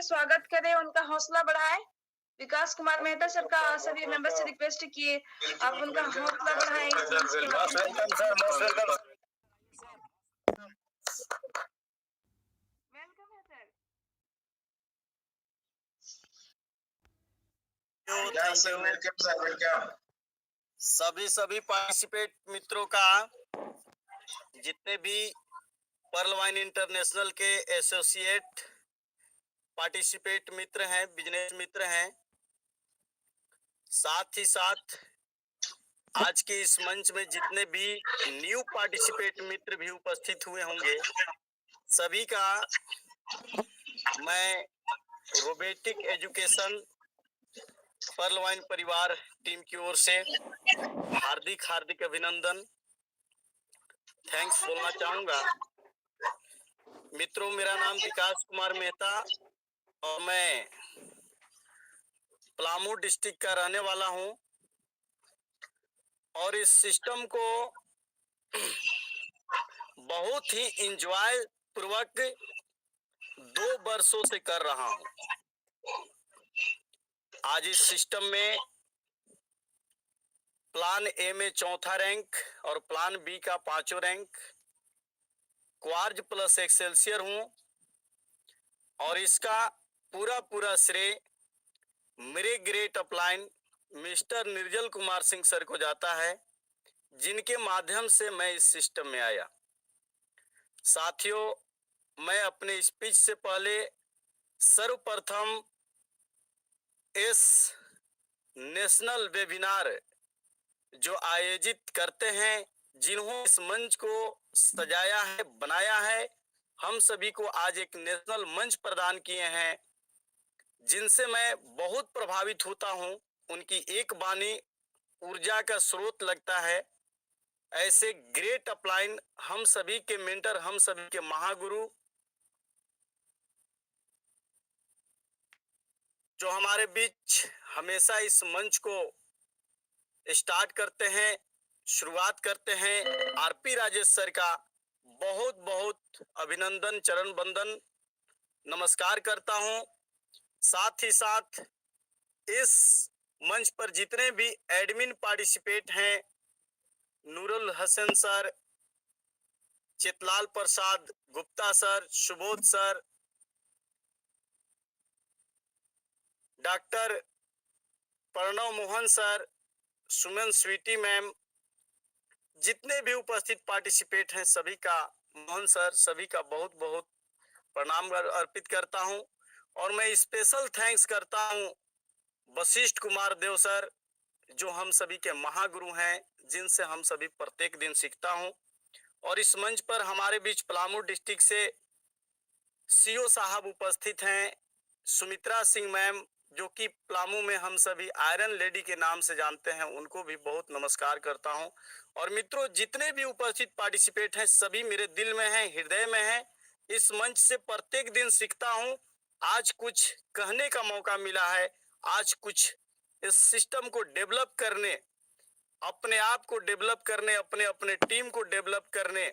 करें, स्वागत करें, उनका हौसला बढ़ाएं। विकास कुमार मेहता सर का सभी मेंबर से रिक्वेस्ट किए, आप उनका हौसला बढ़ाएं इस मंच के माध्यम से। वेलकम है सर। सभी पार्टिसिपेट मित्रों का, जितने भी पर्ल वाइन इंटरनेशनल के एसोसिएट पार्टिसिपेट मित्र हैं, बिजनेस मित्र हैं, साथ ही साथ आज के इस मंच में जितने भी न्यू पार्टिसिपेट मित्र भी उपस्थित हुए होंगे, सभी का मैं रोबोटिक एजुकेशन पर्ल वाइन परिवार टीम की ओर से हार्दिक अभिनंदन, थैंक्स बोलना चाहूंगा। मित्रों, मेरा नाम विकास कुमार मेहता और मैं पलामू डिस्ट्रिक्ट का रहने वाला हूं और इस सिस्टम को बहुत ही इंजॉय पूर्वक 2 वर्षों से कर रहा हूं। आज इस सिस्टम में प्लान ए में 4था रैंक और प्लान बी का 5वां रैंक, क्वार्ज प्लस एक्सेल्सियर हूं और इसका पूरा श्रेय मेरे ग्रेट अपलाइन मिस्टर निर्जल कुमार सिंह सर को जाता है, जिनके माध्यम से मैं इस सिस्टम में आया। साथियों, मैं अपने स्पीच से पहले सर्वप्रथम इस नेशनल वेबिनार जो आयोजित करते हैं, जिन्होंने इस मंच को सजाया है, बनाया है, हम सभी को आज एक नेशनल मंच प्रदान किए हैं, जिनसे मैं बहुत प्रभावित होता हूं। उनकी एक वाणी ऊर्जा का स्रोत लगता है। ऐसे ग्रेट अपलाइन हम सभी के मेंटर, हम सभी के महागुरु जो हमारे बीच हमेशा इस मंच को स्टार्ट करते हैं, शुरुआत करते हैं, आरपी राजेश सर का बहुत बहुत अभिनंदन, चरण बंदन, नमस्कार करता हूं। साथ ही साथ इस मंच पर जितने भी एडमिन पार्टिसिपेट हैं, Nurul Hasan sir, Chitlal Prasad Gupta sir, Subodh sir, doctor Pranav Mohan sir, Suman Sweety ma'am, जितने भी उपस्थित पार्टिसिपेट हैं सभी का, मोहन सर, सभी का बहुत बहुत प्रणाम अर्पित करता हूं। और मैं स्पेशल थैंक्स करता हूं वशिष्ठ कुमार देव सर, जो हम सभी के महागुरु हैं, जिनसे हम सभी प्रत्येक दिन सीखता हूं। और इस मंच पर हमारे बीच पलामू डिस्ट्रिक्ट से सीओ साहब उपस्थित हैं, सुमित्रा सिंह मैम, जो कि पलामू में हम सभी आयरन लेडी के नाम से जानते हैं, उनको भी बहुत नमस्कार करता हूं। और मित्रों, जितने भी उपस्थित पार्टिसिपेट हैं, सभी मेरे दिल में हैं, हृदय में हैं। इस मंच से प्रत्येक दिन सीखता हूं। आज कुछ कहने का मौका मिला है, आज कुछ इस सिस्टम को डेवलप करने, अपने आप को डेवलप करने, अपने अपने टीम को डेवलप करने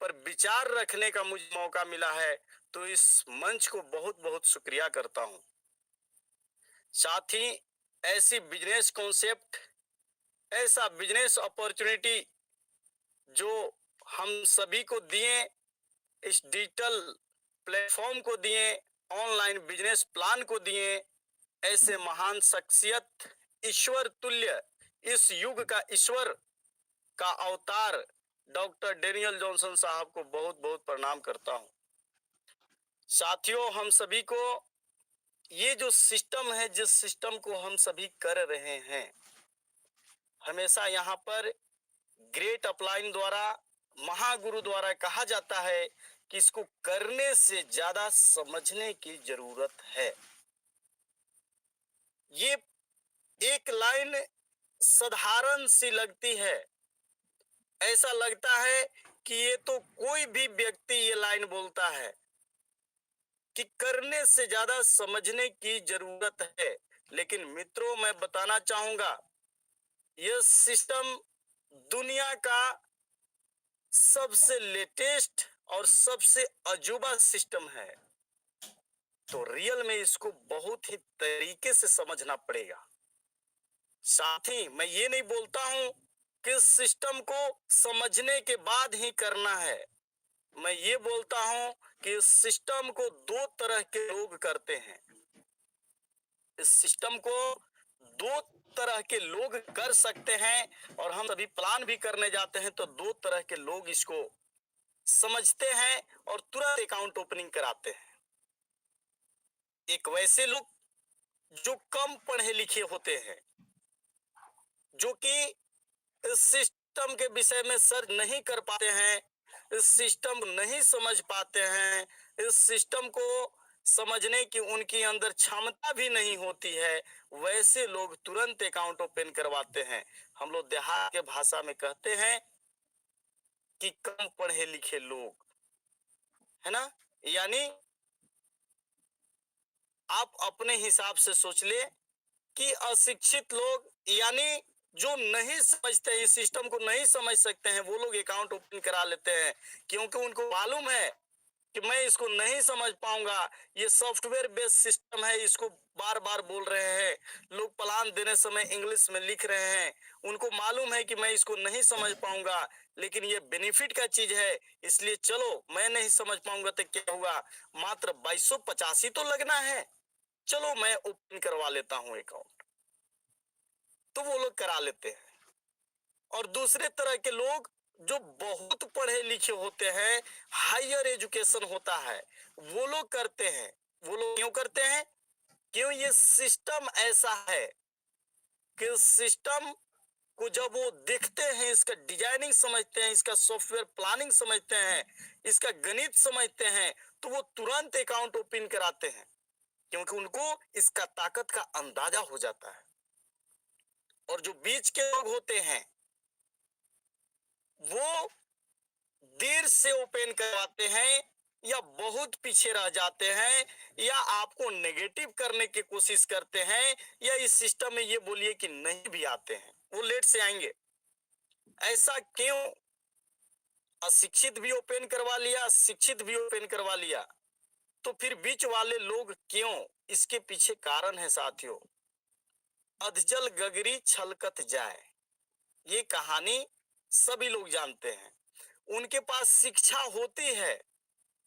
पर विचार रखने का मुझे मौका मिला है, तो इस मंच को बहुत बहुत शुक्रिया करता हूं। साथ ही ऐसी बिजनेस कॉन्सेप्ट, ऐसा बिजनेस अपॉर्चुनिटी जो हम सभी को दिए, इस डिजिटल प्लेटफॉर्म को दिए, ऑनलाइन बिजनेस प्लान को दिए, ऐसे महान शख्सियत, ईश्वर तुल्य, इस युग का ईश्वर का अवतार डॉक्टर डेनियल जॉनसन साहब को बहुत बहुत प्रणाम करता हूं। साथियों, हम सभी को ये जो सिस्टम है, जिस सिस्टम को हम सभी कर रहे हैं, हमेशा यहाँ पर ग्रेट अपलाइन द्वारा, महागुरु द्वारा कहा जाता है कि इसको करने से ज्यादा समझने की जरूरत है। ये एक लाइन साधारण सी लगती है, ऐसा लगता है कि ये तो कोई भी व्यक्ति ये लाइन बोलता है कि करने से ज्यादा समझने की जरूरत है। लेकिन मित्रों, मैं बताना चाहूंगा, यह सिस्टम दुनिया का सबसे लेटेस्ट और सबसे अजूबा सिस्टम है। तो रियल में इसको बहुत ही तरीके से समझना पड़ेगा। साथ ही मैं ये नहीं बोलता हूं कि सिस्टम को समझने के बाद ही करना है। मैं ये बोलता हूं कि इस सिस्टम को दो तरह के लोग करते हैं। इस सिस्टम को दो तरह के लोग कर सकते हैं, और हम सभी प्लान भी करने जाते हैं तो दो तरह के लोग इसको समझते हैं और तुरंत अकाउंट ओपनिंग कराते हैं। एक वैसे लोग जो कम पढ़े लिखे होते हैं, जो कि इस सिस्टम के विषय में सर्च नहीं कर पाते हैं, इस सिस्टम को नहीं समझ पाते हैं, इस सिस्टम को समझने की उनकी अंदर क्षमता भी नहीं होती है, वैसे लोग तुरंत अकाउंट ओपन करवाते हैं। हम लोग देहात के भाषा में कहते हैं कि कम पढ़े लिखे लोग, है ना। यानी आप अपने हिसाब से सोच ले कि अशिक्षित लोग, यानी जो नहीं समझते हैं, इस सिस्टम को नहीं समझ सकते हैं, वो लोग अकाउंट ओपन करा लेते हैं, क्योंकि उनको मालूम है कि मैं इसको नहीं समझ पाऊंगा। ये सॉफ्टवेयर बेस्ड सिस्टम है, इसको बार बार बोल रहे हैं लोग, प्लान देने समय इंग्लिश में लिख रहे हैं, उनको मालूम है कि मैं इसको नहीं समझ पाऊंगा, लेकिन ये बेनिफिट का चीज है, इसलिए चलो मैं नहीं समझ पाऊंगा तो क्या हुआ, मात्र 2285 तो लगना है, चलो मैं ओपन करवा लेता हूं अकाउंट। तो वो लोग करा लेते हैं। और दूसरे तरह के लोग जो बहुत पढ़े लिखे होते हैं, हायर एजुकेशन होता है, वो लोग करते हैं। वो लोग क्यों करते हैं? क्यों? ये सिस्टम ऐसा है कि सिस्टम को जब वो देखते हैं, इसका डिजाइनिंग समझते हैं, इसका सॉफ्टवेयर प्लानिंग समझते हैं, इसका गणित समझते हैं, तो वो तुरंत अकाउंट ओपन कराते हैं, क्योंकि उनको इसका ताकत का अंदाजा हो जाता है। और जो बीच के लोग होते हैं, वो देर से ओपन करवाते हैं, या बहुत पीछे रह जाते हैं, या आपको नेगेटिव करने की कोशिश करते हैं, या इस सिस्टम में ये बोलिए कि नहीं भी आते हैं, वो लेट से आएंगे। ऐसा क्यों? अशिक्षित भी ओपन करवा लिया, शिक्षित भी ओपन करवा लिया, तो फिर बीच वाले लोग क्यों? इसके पीछे कारण है साथियों। अधजल गगरी छलकत जाए, ये कहानी सभी लोग जानते हैं। उनके पास शिक्षा होती है,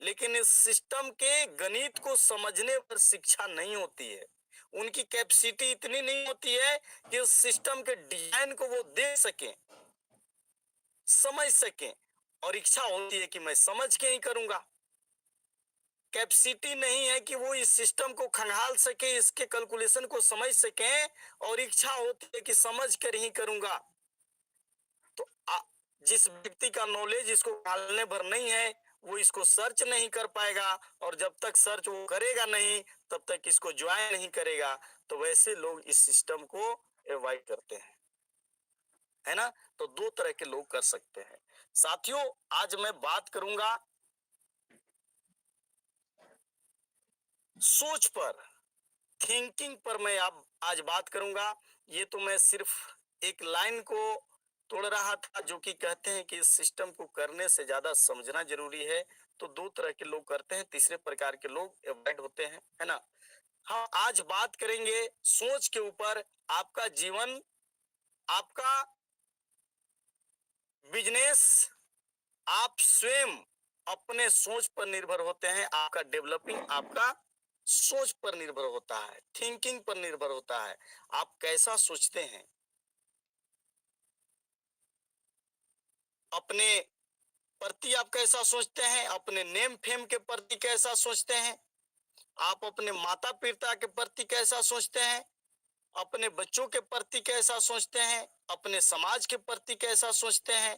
लेकिन इस सिस्टम के गणित को समझने पर शिक्षा नहीं होती है। उनकी कैपेसिटी इतनी नहीं होती है कि उस सिस्टम के डिजाइन को वो देख सकें, समझ सकें, और इच्छा होती है कि मैं समझ के ही करूंगा। कैपेसिटी नहीं है कि वो इस सिस्टम को खंगाल सके, इसके कैलकुलेशन को समझ सके, और इच्छा होती है कि समझ कर ही करूंगा। तो जिस व्यक्ति का नॉलेज इसको खंगालने भर नहीं है, वो इसको सर्च नहीं कर पाएगा, और जब तक सर्च वो करेगा नहीं, तब तक इसको ज्वाइन नहीं करेगा। तो वैसे लोग इस सिस्टम को अवॉइड करते हैं, है ना। तो दो तरह के लोग कर सकते हैं साथियों। आज मैं बात करूंगा सोच पर, थिंकिंग पर मैं आज बात करूंगा। ये तो मैं सिर्फ एक लाइन को तोड़ रहा था, जो कि कहते हैं कि इस सिस्टम को करने से ज्यादा समझना जरूरी है। तो दो तरह के लोग करते हैं, तीसरे प्रकार के लोग अवॉइड होते हैं, है ना। हाँ, आज बात करेंगे सोच के ऊपर। आपका जीवन, आपका बिजनेस, आप स्वयं अपने सोच पर निर्भर होते हैं। आपका डेवलपिंग आपका सोच पर निर्भर होता है, थिंकिंग पर निर्भर होता है। आप कैसा सोचते हैं, अपने प्रति आप कैसा सोचते हैं, अपने नेम फेम के प्रति कैसा सोचते हैं, आप अपने माता पिता के प्रति कैसा सोचते हैं, अपने बच्चों के प्रति कैसा सोचते हैं, अपने समाज के प्रति कैसा सोचते हैं,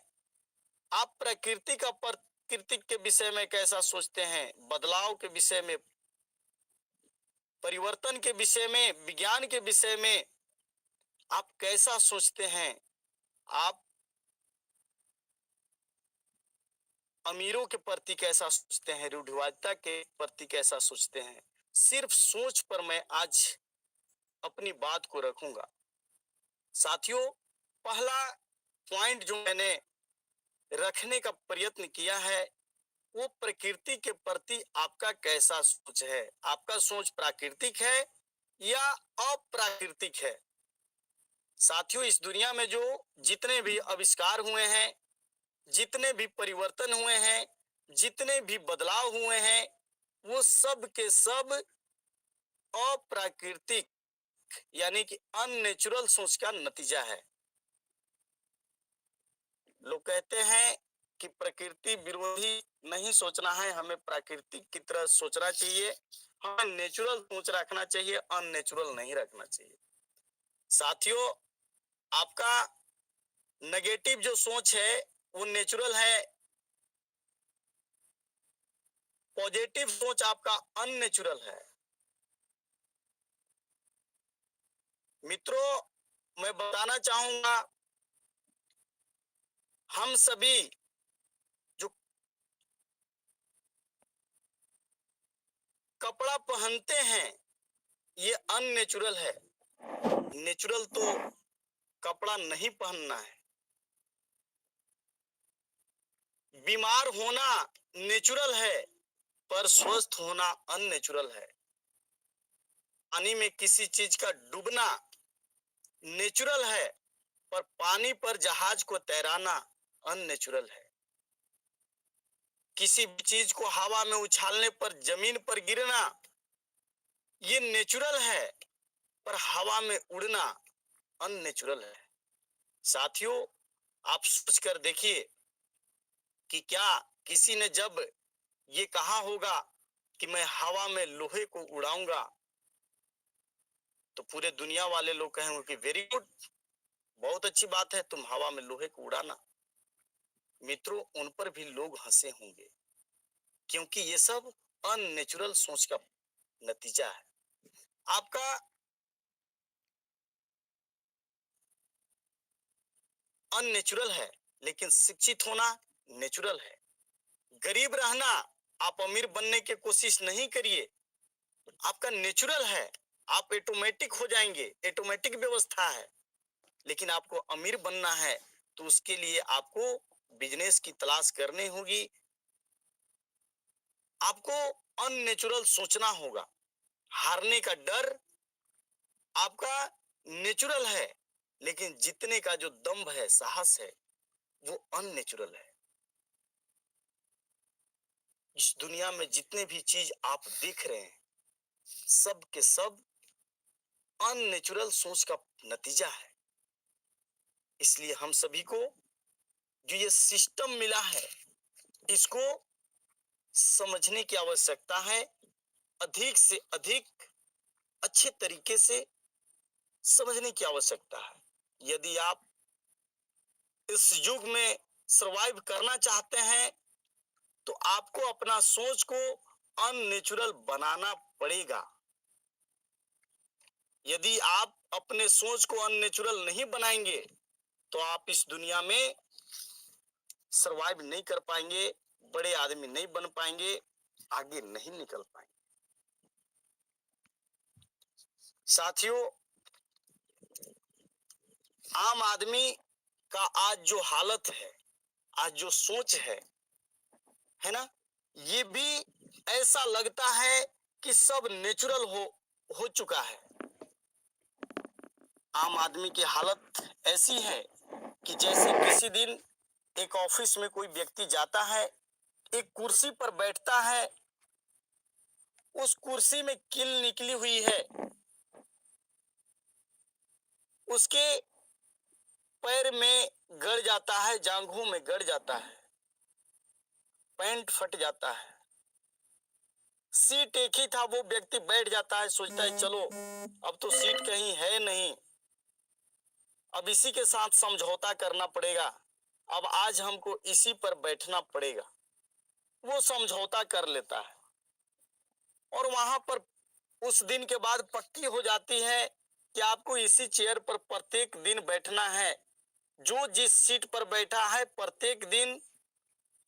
आप प्रकृति के विषय में कैसा सोचते हैं, बदलाव के विषय में, परिवर्तन के विषय में, विज्ञान के विषय में आप कैसा सोचते हैं, आप अमीरों के प्रति कैसा सोचते हैं, रूढ़िवादिता के प्रति कैसा सोचते हैं। सिर्फ सोच पर मैं आज अपनी बात को रखूंगा साथियों। पहला पॉइंट जो मैंने रखने का प्रयत्न किया है, वो प्रकृति के प्रति आपका कैसा सोच है। आपका सोच प्राकृतिक है या अप्राकृतिक है। साथियों, इस दुनिया में जो जितने भी आविष्कार हुए हैं, जितने भी परिवर्तन हुए हैं, जितने भी बदलाव हुए हैं, वो सब के सब अप्राकृतिक यानी कि अननेचुरल सोच का नतीजा है। लोग कहते हैं कि प्रकृति विरोधी नहीं सोचना है, हमें प्राकृतिक की तरह सोचना चाहिए, हमें नेचुरल सोच रखना चाहिए, अननेचुरल नहीं रखना चाहिए। साथियों, आपका नेगेटिव जो सोच है वो नेचुरल है, पॉजिटिव सोच आपका अननेचुरल है। मित्रों, मैं बताना चाहूंगा, हम सभी जो कपड़ा पहनते हैं ये अननेचुरल है। नेचुरल तो कपड़ा नहीं पहनना है। बीमार होना नेचुरल है, पर स्वस्थ होना अननेचुरल है। पानी में किसी चीज का डूबना नेचुरल है, पर पानी पर जहाज को तैराना अननेचुरल है। किसी भी चीज को हवा में उछालने पर जमीन पर गिरना ये नेचुरल है, पर हवा में उड़ना अननेचुरल है। साथियों, आप सोच कर देखिए कि क्या किसी ने जब ये कहा होगा कि मैं हवा में लोहे को उड़ाऊंगा, तो पूरे दुनिया वाले लोग कहेंगे कि वेरी गुड, बहुत अच्छी बात है, तुम हवा में लोहे को उड़ाना। मित्रों, उन पर भी लोग हंसे होंगे, क्योंकि ये सब अननेचुरल सोच का नतीजा है। आपका अननेचुरल है, लेकिन शिक्षित होना नेचुरल है। गरीब रहना, आप अमीर बनने की कोशिश नहीं करिए, आपका नेचुरल है, आप ऑटोमेटिक हो जाएंगे, ऑटोमेटिक व्यवस्था है। लेकिन आपको अमीर बनना है तो उसके लिए आपको बिजनेस की तलाश करनी होगी, आपको अननेचुरल सोचना होगा। हारने का डर आपका नेचुरल है, लेकिन जीतने का जो दम्भ है, साहस है, वो अननेचुरल है। इस दुनिया में जितने भी चीज आप देख रहे हैं, सब के सब अननेचुरल सोच का नतीजा है। इसलिए हम सभी को जो ये सिस्टम मिला है, इसको समझने की आवश्यकता है, अधिक से अधिक अच्छे तरीके से समझने की आवश्यकता है। यदि आप इस युग में सरवाइव करना चाहते हैं, तो आपको अपना सोच को अननेचुरल बनाना पड़ेगा। यदि आप अपने सोच को अननेचुरल नहीं बनाएंगे, तो आप इस दुनिया में सरवाइव नहीं कर पाएंगे, बड़े आदमी नहीं बन पाएंगे, आगे नहीं निकल पाएंगे। साथियों, आम आदमी का आज जो हालत है, आज जो सोच है ना, ये भी ऐसा लगता है कि सब नेचुरल हो चुका है। आम आदमी की हालत ऐसी है कि जैसे किसी दिन एक ऑफिस में कोई व्यक्ति जाता है, एक कुर्सी पर बैठता है, उस कुर्सी में कील निकली हुई है, उसके पैर में गड़ जाता है, जांघों में गड़ जाता है, पैंट फट जाता है, सीट एक ही था, वो व्यक्ति बैठ जाता है, सोचता है चलो अब तो सीट कहीं है नहीं, अब इसी के साथ समझौता करना पड़ेगा, अब आज हमको इसी पर बैठना पड़ेगा। वो समझौता कर लेता है और वहां पर उस दिन के बाद पक्की हो जाती है कि आपको इसी चेयर पर प्रत्येक दिन बैठना है। जो जिस सीट पर बैठा है प्रत्येक दिन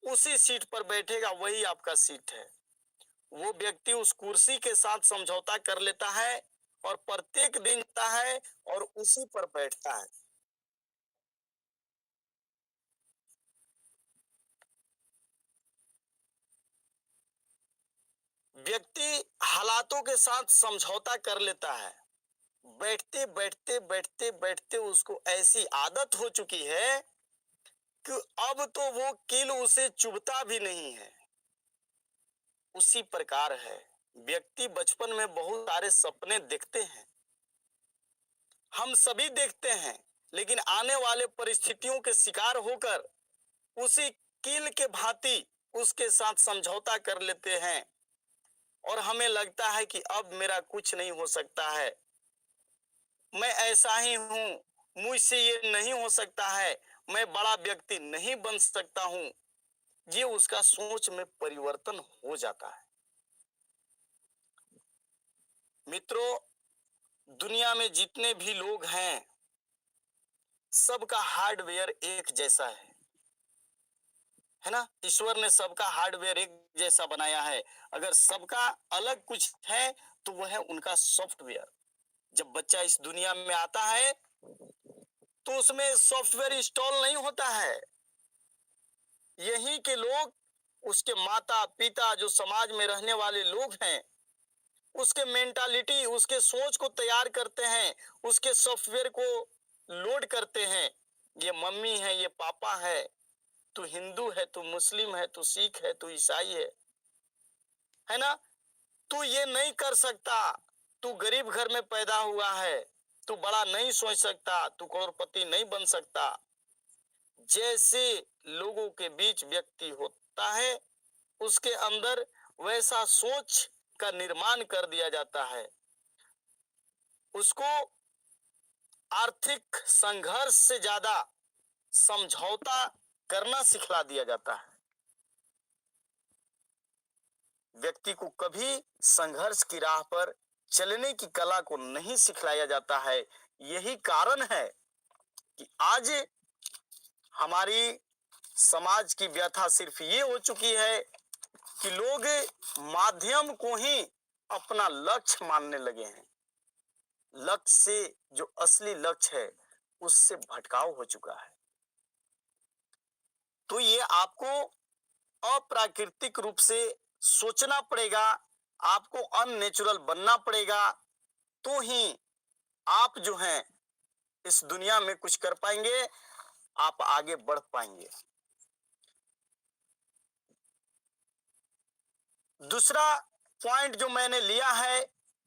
उसी सीट पर बैठेगा, वही आपका सीट है। वो व्यक्ति उस कुर्सी के साथ समझौता कर लेता है और प्रत्येक दिन जाता है और उसी पर बैठता है। व्यक्ति हालातों के साथ समझौता कर लेता है। बैठते बैठते बैठते बैठते उसको ऐसी आदत हो चुकी है कि अब तो वो कील उसे चुभता भी नहीं है। उसी प्रकार है, व्यक्ति बचपन में बहुत सारे सपने देखते हैं, हम सभी देखते हैं, लेकिन आने वाले परिस्थितियों के शिकार होकर उसी कील के भांति उसके साथ समझौता कर लेते हैं और हमें लगता है कि अब मेरा कुछ नहीं हो सकता है, मैं ऐसा ही हूं, मुझसे ये नहीं हो सकता है, मैं बड़ा व्यक्ति नहीं बन सकता हूं। ये उसका सोच में परिवर्तन हो जाता है। मित्रों, दुनिया में जितने भी लोग हैं, सबका हार्डवेयर एक जैसा है ना। ईश्वर ने सबका हार्डवेयर एक जैसा बनाया है। अगर सबका अलग कुछ है तो वह है उनका सॉफ्टवेयर। जब बच्चा इस दुनिया में आता है तो उसमें सॉफ्टवेयर इंस्टॉल नहीं होता है। यही के लोग, उसके माता पिता, जो समाज में रहने वाले लोग हैं, उसके मेंटालिटी, उसके सोच को तैयार करते हैं, उसके सॉफ्टवेयर को लोड करते हैं। ये मम्मी है, ये पापा है, तू हिंदू है, तू मुस्लिम है, तू सिख है, तू ईसाई है ना। तू ये नहीं कर सकता, तू गरीब घर में पैदा हुआ है, तू बड़ा नहीं सोच सकता, तू करोड़पति नहीं बन सकता। जैसे लोगों के बीच व्यक्ति होता है, उसके अंदर वैसा सोच का निर्माण कर दिया जाता है। उसको आर्थिक संघर्ष से ज्यादा समझौता करना सिखला दिया जाता है। व्यक्ति को कभी संघर्ष की राह पर चलने की कला को नहीं सिखलाया जाता है। यही कारण है कि आज हमारी समाज की व्यथा सिर्फ ये हो चुकी है कि लोग माध्यम को ही अपना लक्ष्य मानने लगे हैं। लक्ष्य से, जो असली लक्ष्य है, उससे भटकाव हो चुका है। तो ये आपको अप्राकृतिक रूप से सोचना पड़ेगा, आपको अननेचुरल बनना पड़ेगा, तो ही आप जो हैं इस दुनिया में कुछ कर पाएंगे, आप आगे बढ़ पाएंगे। दूसरा पॉइंट जो मैंने लिया है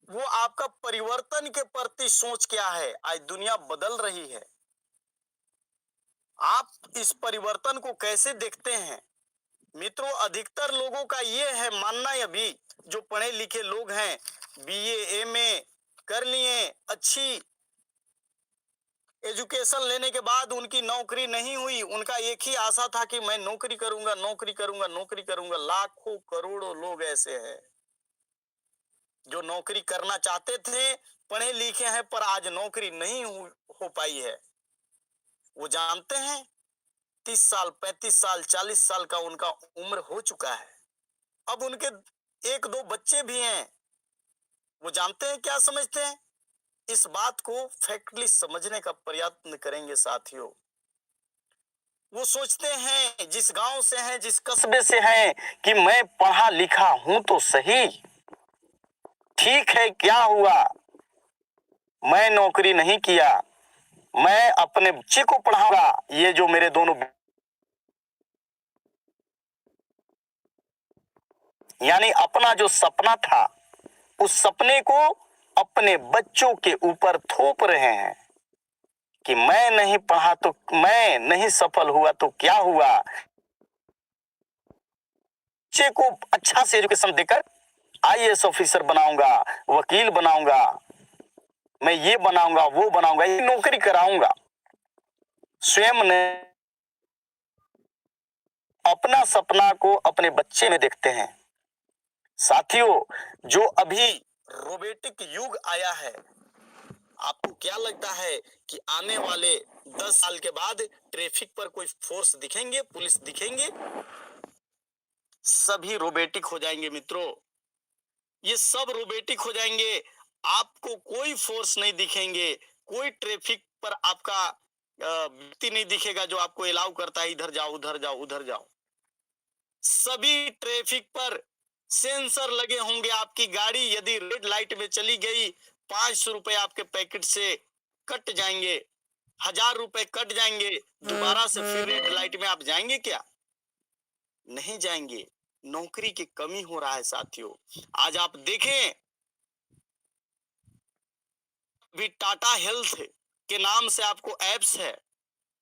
वो आपका परिवर्तन के प्रति सोच क्या है। आज दुनिया बदल रही है, आप इस परिवर्तन को कैसे देखते हैं। मित्रों, अधिकतर लोगों का ये है मानना, अभी जो पढ़े लिखे लोग हैं, बीए एमए कर लिए, अच्छी एजुकेशन लेने के बाद उनकी नौकरी नहीं हुई, उनका एक ही आशा था कि मैं नौकरी करूंगा, नौकरी करूंगा, नौकरी करूंगा। लाखों करोड़ों लोग ऐसे हैं जो नौकरी करना चाहते थे, पढ़े लिखे हैं, पर आज नौकरी नहीं हो पाई है। वो जानते हैं 30 साल 35 साल 40 साल का उनका उम्र हो चुका है, अब उनके एक दो बच्चे भी हैं। वो जानते हैं, क्या समझते हैं, इस बात को फैक्टली समझने का प्रयत्न करेंगे साथियों। वो सोचते हैं, जिस गांव से हैं, जिस कस्बे से हैं, कि मैं पढ़ा लिखा हूं तो सही, ठीक है, क्या हुआ, मैं नौकरी नहीं किया, मैं अपने बच्चे को पढ़ाऊंगा। ये जो मेरे दोनों, यानी अपना जो सपना था, उस सपने को अपने बच्चों के ऊपर थोप रहे हैं कि मैं नहीं पढ़ा तो, मैं नहीं सफल हुआ तो क्या हुआ। बच्चे को अच्छा से एजुकेशन देकर आईएएस ऑफिसर बनाऊंगा, वकील बनाऊंगा, मैं ये बनाऊंगा, वो बनाऊंगा, ये नौकरी कराऊंगा। स्वयं ने अपना सपना को अपने बच्चे में देखते हैं। साथियों, जो अभी रोबोटिक युग आया है, आपको क्या लगता है कि आने वाले 10 साल के बाद ट्रैफिक पर कोई फोर्स दिखेंगे, पुलिस दिखेंगे? सभी रोबोटिक हो जाएंगे मित्रों, ये सब रोबोटिक हो जाएंगे। आपको कोई फोर्स नहीं दिखेंगे, कोई ट्रैफिक पर आपका व्यक्ति नहीं दिखेगा जो आपको अलाउ करता है इधर जाओ, उधर जाओ, उधर जाओ। सभी ट्रैफिक पर सेंसर लगे होंगे, आपकी गाड़ी यदि रेड लाइट में चली गई 500 रुपए आपके पैकेट से कट जाएंगे, 1000 रुपए कट जाएंगे, दोबारा से फिर रेड लाइट में आप जाएंगे क्या? नहीं जाएंगे। नौकरी की कमी हो रहा है साथियों। आज आप देखें, भी टाटा हेल्थ के नाम से आपको एप्स है,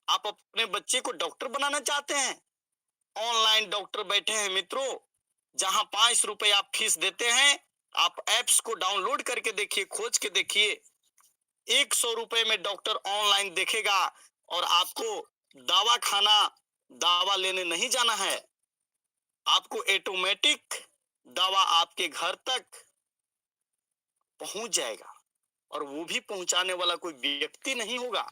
आप अपने बच्चे को डॉक्टर बनाना चाहते हैं, ऑनलाइन डॉक्टर बैठे हैं मित्रों, जहां 5 रुपए आप फीस देते हैं, आप एप्स को डाउनलोड करके देखिए, खोज के देखिए, 100 रुपए में डॉक्टर ऑनलाइन देखेगा और आपको दवा खाना, दवा लेने नहीं जाना है, आपको ऑटोमेटिक दवा आपके घर तक पहुंच जाएगा। और वो भी पहुंचाने वाला कोई व्यक्ति नहीं होगा,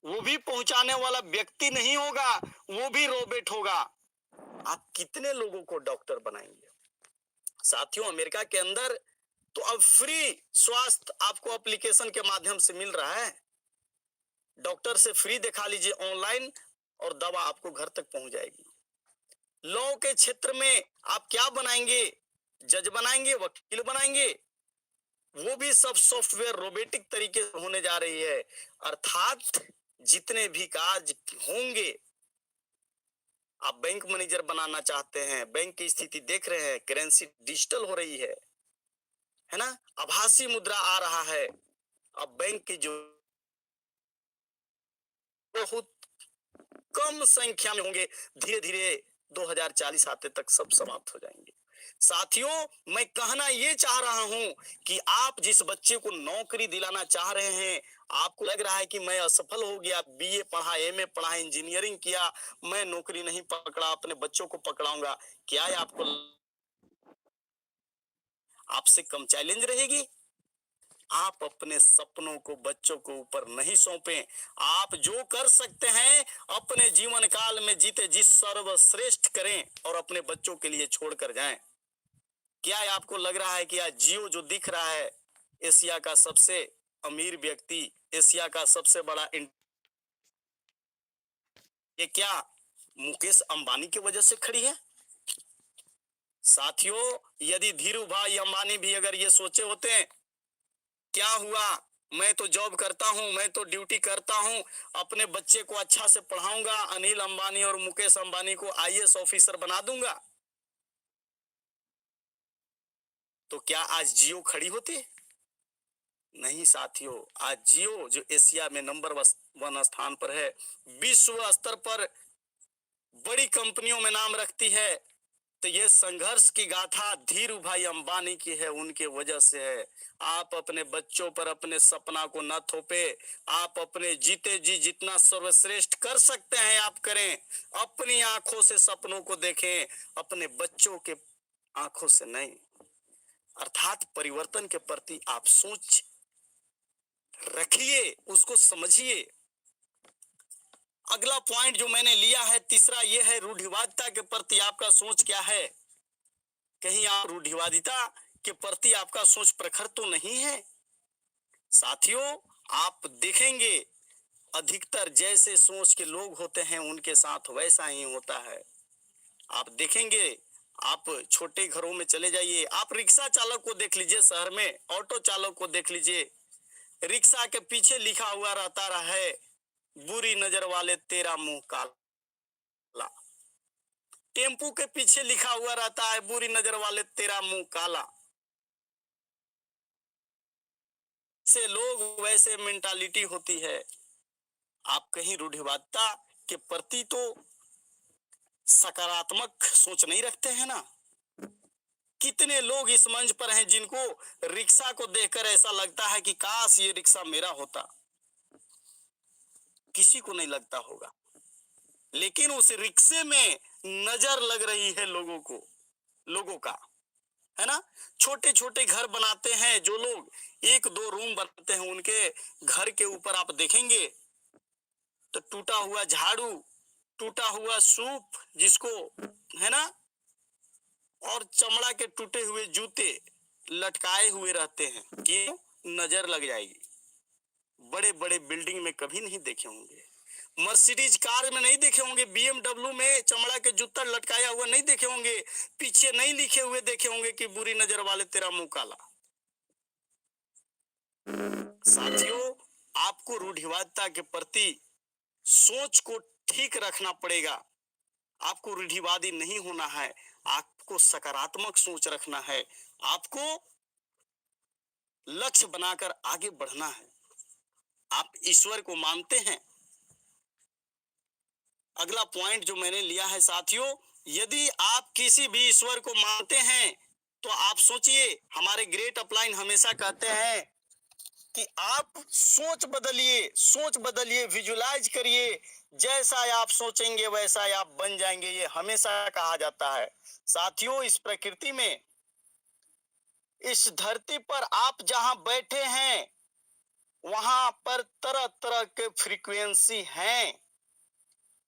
वो भी पहुंचाने वाला व्यक्ति नहीं होगा, वो भी रोबोट होगा। आप कितने लोगों को डॉक्टर बनाएंगे साथियों? अमेरिका के अंदर तो अब फ्री स्वास्थ्य आपको एप्लीकेशन के माध्यम से मिल रहा है। डॉक्टर से फ्री दिखा लीजिए ऑनलाइन और दवा आपको घर तक पहुंच जाएगी। लॉ के क्षेत्र में आप क्या बनाएंगे? जज बनाएंगे, वकील बनाएंगे, वो भी सब सॉफ्टवेयर रोबोटिक तरीके से होने जा रही है। अर्थात जितने भी कार्य होंगे, आप बैंक मैनेजर बनाना चाहते हैं, बैंक की स्थिति देख रहे हैं, करेंसी डिजिटल हो रही है ना, आभासी मुद्रा आ रहा है। अब बैंक की जो बहुत कम संख्या में होंगे, धीरे धीरे 2040 आते तक सब समाप्त हो जाएंगे। साथियों, मैं कहना ये चाह रहा हूं कि आप जिस बच्चे को नौकरी दिलाना चाह रहे हैं, आपको लग रहा है कि मैं असफल हो गया, बीए पढ़ा, एमए पढ़ा, इंजीनियरिंग किया, मैं नौकरी नहीं पकड़ा, अपने बच्चों को पकड़ाऊंगा, क्या है आपको आपसे कम चैलेंज रहेगी? आप अपने सपनों को बच्चों को ऊपर नहीं सौंपें। आप जो कर सकते हैं अपने जीवन काल में जीते जी सर्वश्रेष्ठ करें और अपने बच्चों के लिए छोड़कर जाएं। क्या है आपको लग रहा है कि आज जियो जो दिख रहा है, एशिया का सबसे अमीर व्यक्ति, एशिया का सबसे बड़ा ये क्या मुकेश अंबानी की वजह से खड़ी है? साथियों, यदि धीरू भाई अंबानी भी अगर ये सोचे होते, क्या हुआ, मैं तो जॉब करता हूं, मैं तो ड्यूटी करता हूं, अपने बच्चे को अच्छा से पढ़ाऊंगा, अनिल अंबानी और मुकेश अंबानी को आईएएस ऑफिसर बना दूंगा, तो क्या आज जियो खड़ी होती? नहीं साथियों, आज जियो जो एशिया में नंबर 1 स्थान पर है, विश्व स्तर पर बड़ी कंपनियों में नाम रखती है, तो ये संघर्ष की गाथा धीरू भाई अंबानी की है, उनके वजह से है। आप अपने बच्चों पर अपने सपना को न थोपे, आप अपने जीते जी जितना सर्वश्रेष्ठ कर सकते हैं आप करें, अपनी आंखों से सपनों को देखें, अपने बच्चों के आंखों से नहीं। अर्थात परिवर्तन के प्रति आप सोच रखिए, उसको समझिए। अगला पॉइंट जो मैंने लिया है तीसरा, ये है रूढ़िवादिता के प्रति आपका सोच क्या है? कहीं आप रूढ़िवादिता के प्रति आपका सोच प्रखर तो नहीं है? साथियों, आप देखेंगे अधिकतर जैसे सोच के लोग होते हैं उनके साथ वैसा ही होता है। आप देखेंगे, आप छोटे घरों में चले जाइए, आप रिक्शा चालक को देख लीजिए, शहर में ऑटो चालक को देख लीजिए, रिक्शा के पीछे लिखा हुआ रहता है, बुरी नजर वाले तेरा मुंह काला। टेम्पू के पीछे लिखा हुआ रहता है, बुरी नजर वाले तेरा मुंह काला। से लोग वैसे मेंटालिटी होती है। आप कहीं रूढ़िवादिता के प्रति तो सकारात्मक सोच नहीं रखते हैं ना? कितने लोग इस मंच पर हैं जिनको रिक्शा को देखकर ऐसा लगता है कि काश ये रिक्शा मेरा होता? किसी को नहीं लगता होगा, लेकिन उस रिक्शे में नजर लग रही है लोगों का, है ना? छोटे छोटे घर बनाते हैं जो लोग, 1-2 रूम बनाते हैं, उनके घर के ऊपर आप देखेंगे तो टूटा हुआ झाड़ू, टूटा हुआ सूप जिसको, है ना, और चमड़ा के टूटे हुए जूते लटकाए हुए रहते हैं। क्यों? नजर लग जाएगी। बड़े बड़े बिल्डिंग में कभी नहीं देखे होंगे, मर्सिडीज कार में नहीं देखे होंगे, BMW में चमड़ा के जूता लटकाया हुआ नहीं देखे होंगे, पीछे नहीं लिखे हुए देखे होंगे कि बुरी नजर वाले तेरा मुंह काला। साथियों, आपको रूढ़िवादिता के प्रति सोच को ठीक रखना पड़ेगा। आपको रूढ़िवादी नहीं होना है, आपको सकारात्मक सोच रखना है, आपको लक्ष्य बनाकर आगे बढ़ना है। आप ईश्वर को मानते हैं? अगला पॉइंट जो मैंने लिया है साथियों, यदि आप किसी भी ईश्वर को मानते हैं तो आप सोचिए, हमारे ग्रेट अपलाइन हमेशा कहते हैं कि आप सोच बदलिए, विजुलाइज करिए, जैसा आप सोचेंगे वैसा आप बन जाएंगे, ये हमेशा कहा जाता है। साथियों, इस प्रकृति में, इस धरती पर आप जहां बैठे हैं वहां पर तरह तरह के फ्रीक्वेंसी हैं।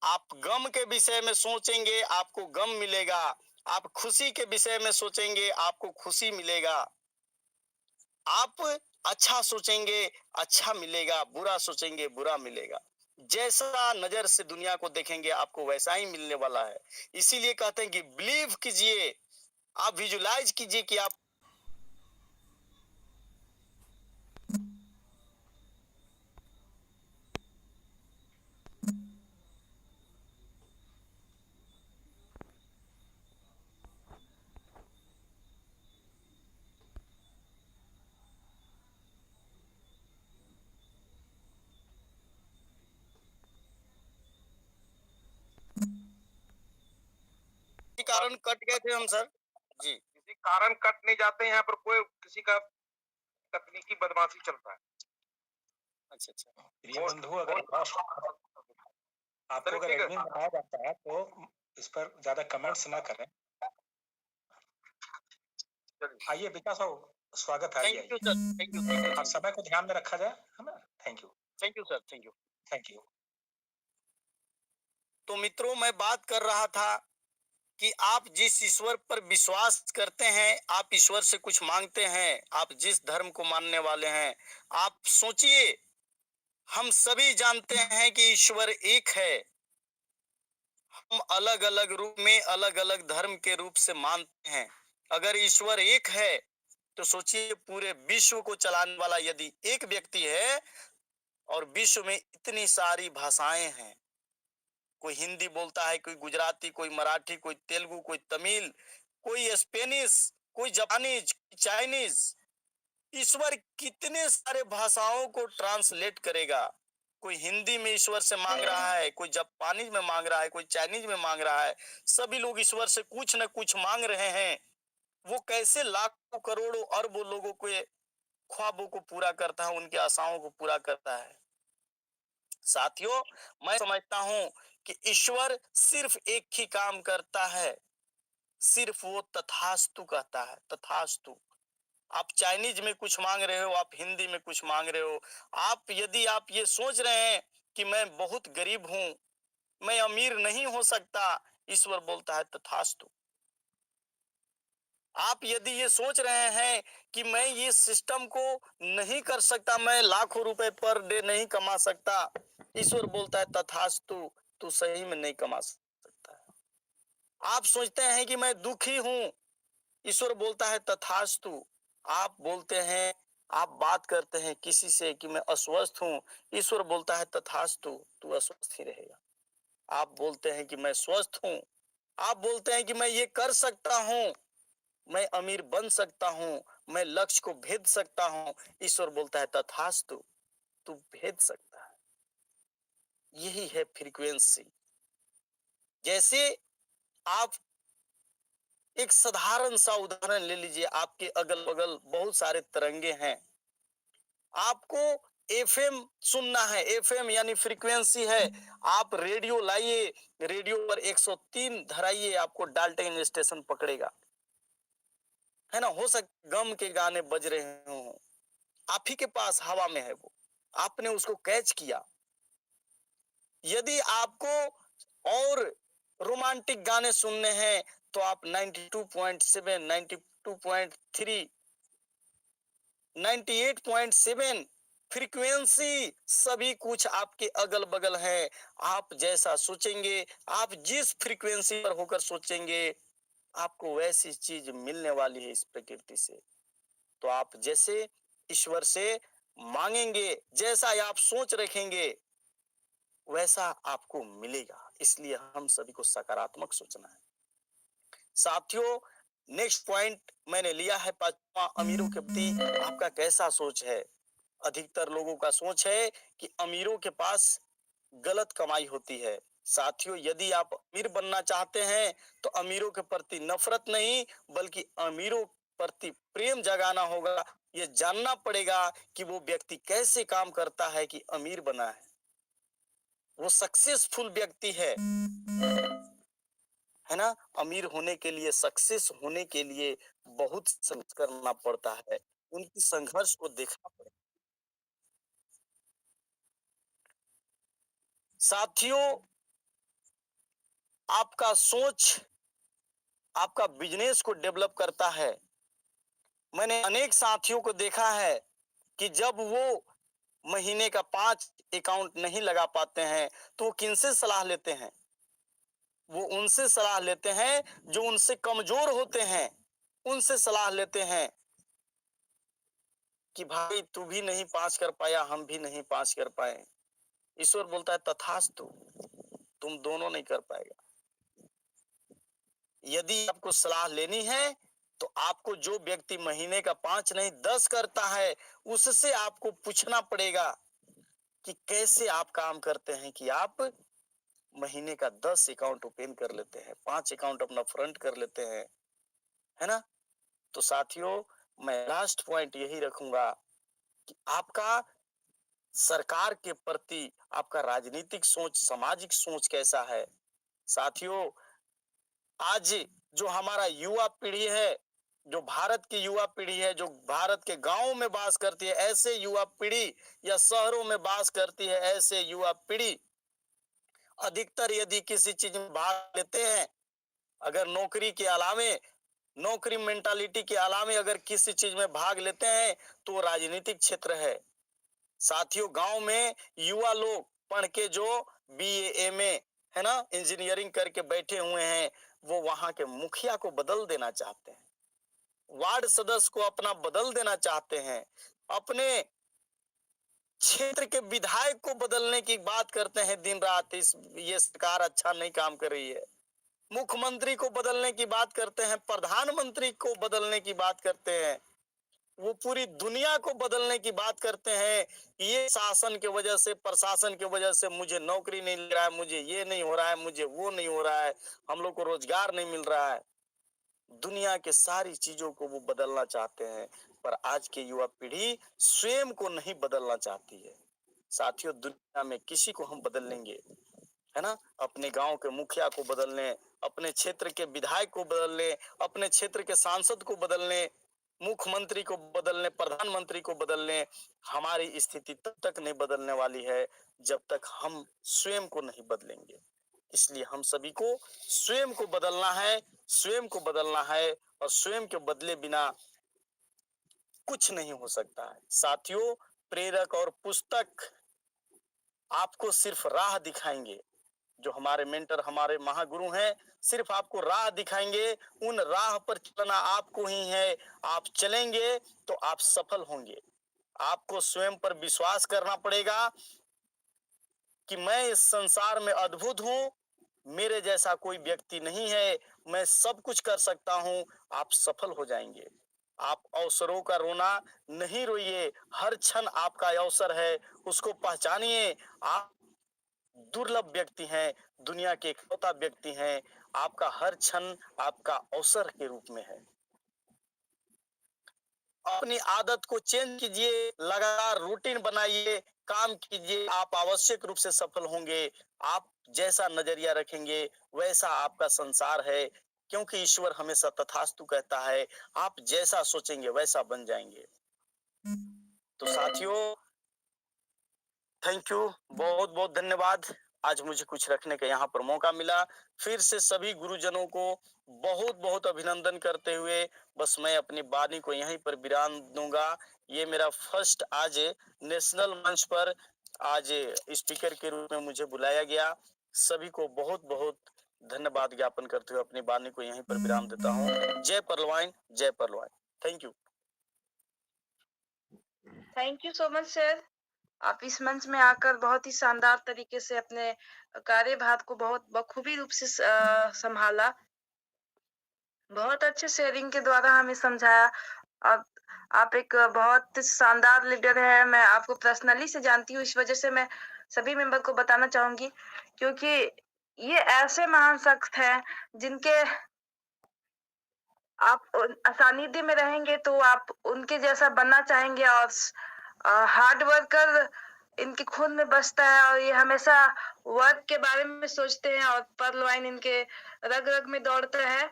आप गम के विषय में सोचेंगे आपको गम मिलेगा, आप खुशी के विषय में सोचेंगे आपको खुशी मिलेगा, आप अच्छा सोचेंगे अच्छा मिलेगा, बुरा सोचेंगे बुरा मिलेगा। जैसा नजर से दुनिया को देखेंगे आपको वैसा ही मिलने वाला है। इसीलिए कहते हैं कि बिलीव कीजिए, आप विजुलाइज कीजिए कि आप कारण कट गए थे हम सर जी। किसी कारण कट नहीं जाते, यहाँ पर कोई किसी का तकनीकी बदमाशी चलता है। अच्छा अच्छा, प्रिय बंधु, अगर आपको अगर एडमिन बनाया जाता है तो इस पर ज्यादा कमेंट्स ना करें। आइए विकास साहब, स्वागत है। Thank you sir, thank you. और समय को ध्यान में रखा जाए, है ना। Thank you sir, thank you. Thank you. तो मित्रों, मैं बात कर रहा था कि आप जिस ईश्वर पर विश्वास करते हैं, आप ईश्वर से कुछ मांगते हैं, आप जिस धर्म को मानने वाले हैं, आप सोचिए, हम सभी जानते हैं कि ईश्वर एक है। हम अलग अलग रूप में अलग अलग धर्म के रूप से मानते हैं। अगर ईश्वर एक है तो सोचिए, पूरे विश्व को चलाने वाला यदि एक व्यक्ति है और विश्व में इतनी सारी भाषाएं हैं, कोई हिंदी बोलता है, कोई गुजराती, कोई मराठी, कोई तेलुगु, कोई तमिल, कोई स्पेनिश, कोई जापानीज, चाइनीज, ईश्वर कितने सारे भाषाओं को ट्रांसलेट करेगा। कोई हिंदी में ईश्वर से मांग रहा है, कोई जापानीज में मांग रहा है, कोई चाइनीज में मांग रहा है, सभी लोग ईश्वर से कुछ न कुछ मांग रहे हैं। वो कैसे लाखों करोड़ों अरबों लोगों के ख्वाबों को पूरा करता है, उनकी आशाओं को पूरा करता है। साथियों, मैं समझता हूं कि ईश्वर सिर्फ एक ही काम करता है, सिर्फ वो तथास्तु कहता है। तथास्तु। आप चाइनीज में कुछ मांग रहे हो, आप हिंदी में कुछ मांग रहे हो, यदि आप ये सोच रहे हैं कि मैं बहुत गरीब हूं, मैं अमीर नहीं हो सकता, ईश्वर बोलता है तथास्तु। आप यदि ये सोच रहे हैं कि मैं ये सिस्टम को नहीं कर सकता, मैं लाखों रुपए पर डे नहीं कमा सकता, ईश्वर बोलता है तथास्तु, तू सही में नहीं कमा सकता है। आप सोचते हैं कि मैं दुखी हूं, ईश्वर बोलता है तथास्तु। आप बोलते हैं, आप बात करते हैं किसी से कि मैं अस्वस्थ हूं, ईश्वर बोलता है तथास्तु, तू अस्वस्थ ही रहेगा। आप बोलते हैं कि मैं स्वस्थ हूं, आप बोलते हैं कि मैं ये कर सकता हूं, मैं अमीर बन सकता हूं, मैं लक्ष्य को भेद सकता हूं, ईश्वर बोलता है तथास्तु, तू भेद सकता है। यही है फ्रीक्वेंसी। जैसे आप एक साधारण सा उदाहरण ले लीजिए, आपके अगल बगल बहुत सारे तरंगे हैं, आपको एफएम सुनना है, एफएम यानी फ्रीक्वेंसी है, आप रेडियो लाइए, रेडियो पर 103 धराइए, आपको डाल्टन स्टेशन पकड़ेगा, है ना। हो सकता गम के गाने बज रहे हो, आप ही के पास हवा में है वो, आपने उसको कैच किया। यदि आपको और रोमांटिक गाने सुनने हैं तो आप 92.7, 92.3, 98.7 फ्रीक्वेंसी सभी कुछ आपके अगल बगल है। आप जैसा सोचेंगे, आप जिस फ्रीक्वेंसी पर होकर सोचेंगे, आपको वैसी चीज मिलने वाली है इस प्रकृति से। तो आप जैसे ईश्वर से मांगेंगे, जैसा आप सोच रखेंगे, वैसा आपको मिलेगा। इसलिए हम सभी को सकारात्मक सोचना है। साथियों, नेक्स्ट पॉइंट मैंने लिया है पांचवा, अमीरों के प्रति आपका कैसा सोच है। अधिकतर लोगों का सोच है कि अमीरों के पास गलत कमाई होती है। साथियों, यदि आप अमीर बनना चाहते हैं तो अमीरों के प्रति नफरत नहीं, बल्कि अमीरों प्रति प्रेम जगाना होगा। ये जानना पड़ेगा कि वो व्यक्ति कैसे काम करता है कि अमीर बना है, वो सक्सेसफुल व्यक्ति है ना। अमीर होने के लिए, सक्सेस होने के लिए बहुत संघर्ष करना पड़ता है, उनकी संघर्ष को देखना पड़ेगा। साथियों, आपका सोच आपका बिजनेस को डेवलप करता है। मैंने अनेक साथियों को देखा है कि जब वो महीने का 5 अकाउंट नहीं लगा पाते हैं तो वो किनसे सलाह लेते हैं? वो उनसे सलाह लेते हैं जो उनसे कमजोर होते हैं। उनसे सलाह लेते हैं कि भाई तू भी नहीं पास कर पाया, हम भी नहीं पास कर पाए। ईश्वर बोलता है तथास्तु, तुम दोनों नहीं कर पाएगा। यदि आपको सलाह लेनी है तो आपको जो व्यक्ति महीने का 5 नहीं 10 करता है, उससे आपको पूछना पड़ेगा कि कैसे आप काम करते हैं कि आप महीने का 10 अकाउंट ओपन कर लेते हैं, 5 अकाउंट अपना फ्रंट कर लेते हैं, है ना। तो साथियों, मैं लास्ट पॉइंट यही रखूंगा कि आपका सरकार के प्रति आपका राजनीतिक सोच, सामाजिक सोच कैसा है। साथियों, आज जो हमारा युवा पीढ़ी है, जो भारत की युवा पीढ़ी है, जो भारत के गांवों में वास करती है, ऐसे युवा पीढ़ी या शहरों में वास करती है, ऐसे युवा पीढ़ी अधिकतर यदि किसी चीज में भाग लेते हैं, अगर नौकरी के अलावे, नौकरी मेंटालिटी के अलावे अगर किसी चीज में भाग लेते हैं तो राजनीतिक क्षेत्र है। साथियों, गांव में युवा लोग पढ़ के जो बीए एमए, है ना, इंजीनियरिंग करके बैठे हुए हैं, वो वहां के मुखिया को बदल देना चाहते हैं, वार्ड सदस्य को अपना बदल देना चाहते हैं, अपने क्षेत्र के विधायक को बदलने की बात करते हैं दिन रात। ये सरकार अच्छा नहीं काम कर रही है। मुख्यमंत्री को बदलने की बात करते हैं, प्रधानमंत्री को बदलने की बात करते हैं, वो पूरी दुनिया को बदलने की बात करते हैं। ये शासन के वजह से, प्रशासन के वजह से मुझे नौकरी नहीं मिल रहा है, मुझे ये नहीं हो रहा है, मुझे वो नहीं हो रहा है, हम लोग को रोजगार नहीं मिल रहा है। दुनिया के सारी चीजों को वो बदलना चाहते हैं, पर आज की युवा पीढ़ी स्वयं को नहीं बदलना चाहती है। साथियों, दुनिया में किसी को हम बदल लेंगे, है ना। अपने गांव के मुखिया को बदल लें, अपने क्षेत्र के विधायक को बदल लें, अपने क्षेत्र के सांसद को बदल लें, मुख्यमंत्री को बदल लें, प्रधानमंत्री को बदल लें, हमारी स्थिति तब तक नहीं बदलने वाली है जब तक हम स्वयं को नहीं बदलेंगे। इसलिए हम सभी को स्वयं को बदलना है, स्वयं को बदलना है, और स्वयं के बदले बिना कुछ नहीं हो सकता है। साथियों, प्रेरक और पुस्तक आपको सिर्फ राह दिखाएंगे। जो हमारे मेंटर, हमारे महागुरु हैं, सिर्फ आपको राह दिखाएंगे। उन राह पर चलना आपको ही है। आप चलेंगे तो आप सफल होंगे। आपको स्वयं पर विश्वास करना पड़ेगा कि मैं इस संसार में अद्भुत हूँ, मेरे जैसा कोई व्यक्ति नहीं है, मैं सब कुछ कर सकता हूँ। आप सफल हो जाएंगे। आप अवसरों का रोना नहीं रोइए, हर क्षण आपका अवसर है, उसको पहचानिए। आप दुर्लभ व्यक्ति हैं, दुनिया के इकलौता व्यक्ति हैं। आपका हर क्षण आपका अवसर के रूप में है। अपनी आदत को चेंज कीजिए, लगातार रूटीन बनाइए, काम कीजिए, आप आवश्यक रूप से सफल होंगे। आप जैसा नजरिया रखेंगे वैसा आपका संसार है, क्योंकि ईश्वर हमेशा तथास्तु कहता है। आप जैसा सोचेंगे वैसा बन जाएंगे। तो साथियों, थैंक यू, बहुत बहुत धन्यवाद। आज मुझे कुछ रखने का यहाँ पर मौका मिला। फिर से सभी गुरुजनों को बहुत बहुत अभिनंदन करते हुए बस मैं अपनी वाणी को यहीं पर विराम दूंगा। ये मेरा फर्स्ट आज नेशनल मंच पर आज स्पीकर के रूप में मुझे बुलाया गया। सभी को बहुत बहुत धन्यवाद ज्ञापन करते हुए अपनी वाणी को यहीं पर विराम देता हूँ। जय परलवाइन, जय परलवाइन। Thank you. Thank you so much sir. आप इस मंच में आकर बहुत ही शानदार तरीके से अपने कार्यभार को बहुत बखूबी रूप से संभाला। बहुत अच्छे शेयरिंग के द्वारा हमें समझाया। आप एक बहुत शानदार लीडर है। मैं आपको पर्सनली से जानती हूँ, इस वजह से मैं सभी मेंबर को बताना चाहूंगी, क्योंकि ये ऐसे महान शख्स हैं जिनके आप सानिध्य में रहेंगे तो आप उनके जैसा बनना चाहेंगे। और हार्ड वर्कर इनके खून में बसता है और ये हमेशा वर्क के बारे में सोचते हैं और परलवाइन इनके रग रग में दौड़ता है।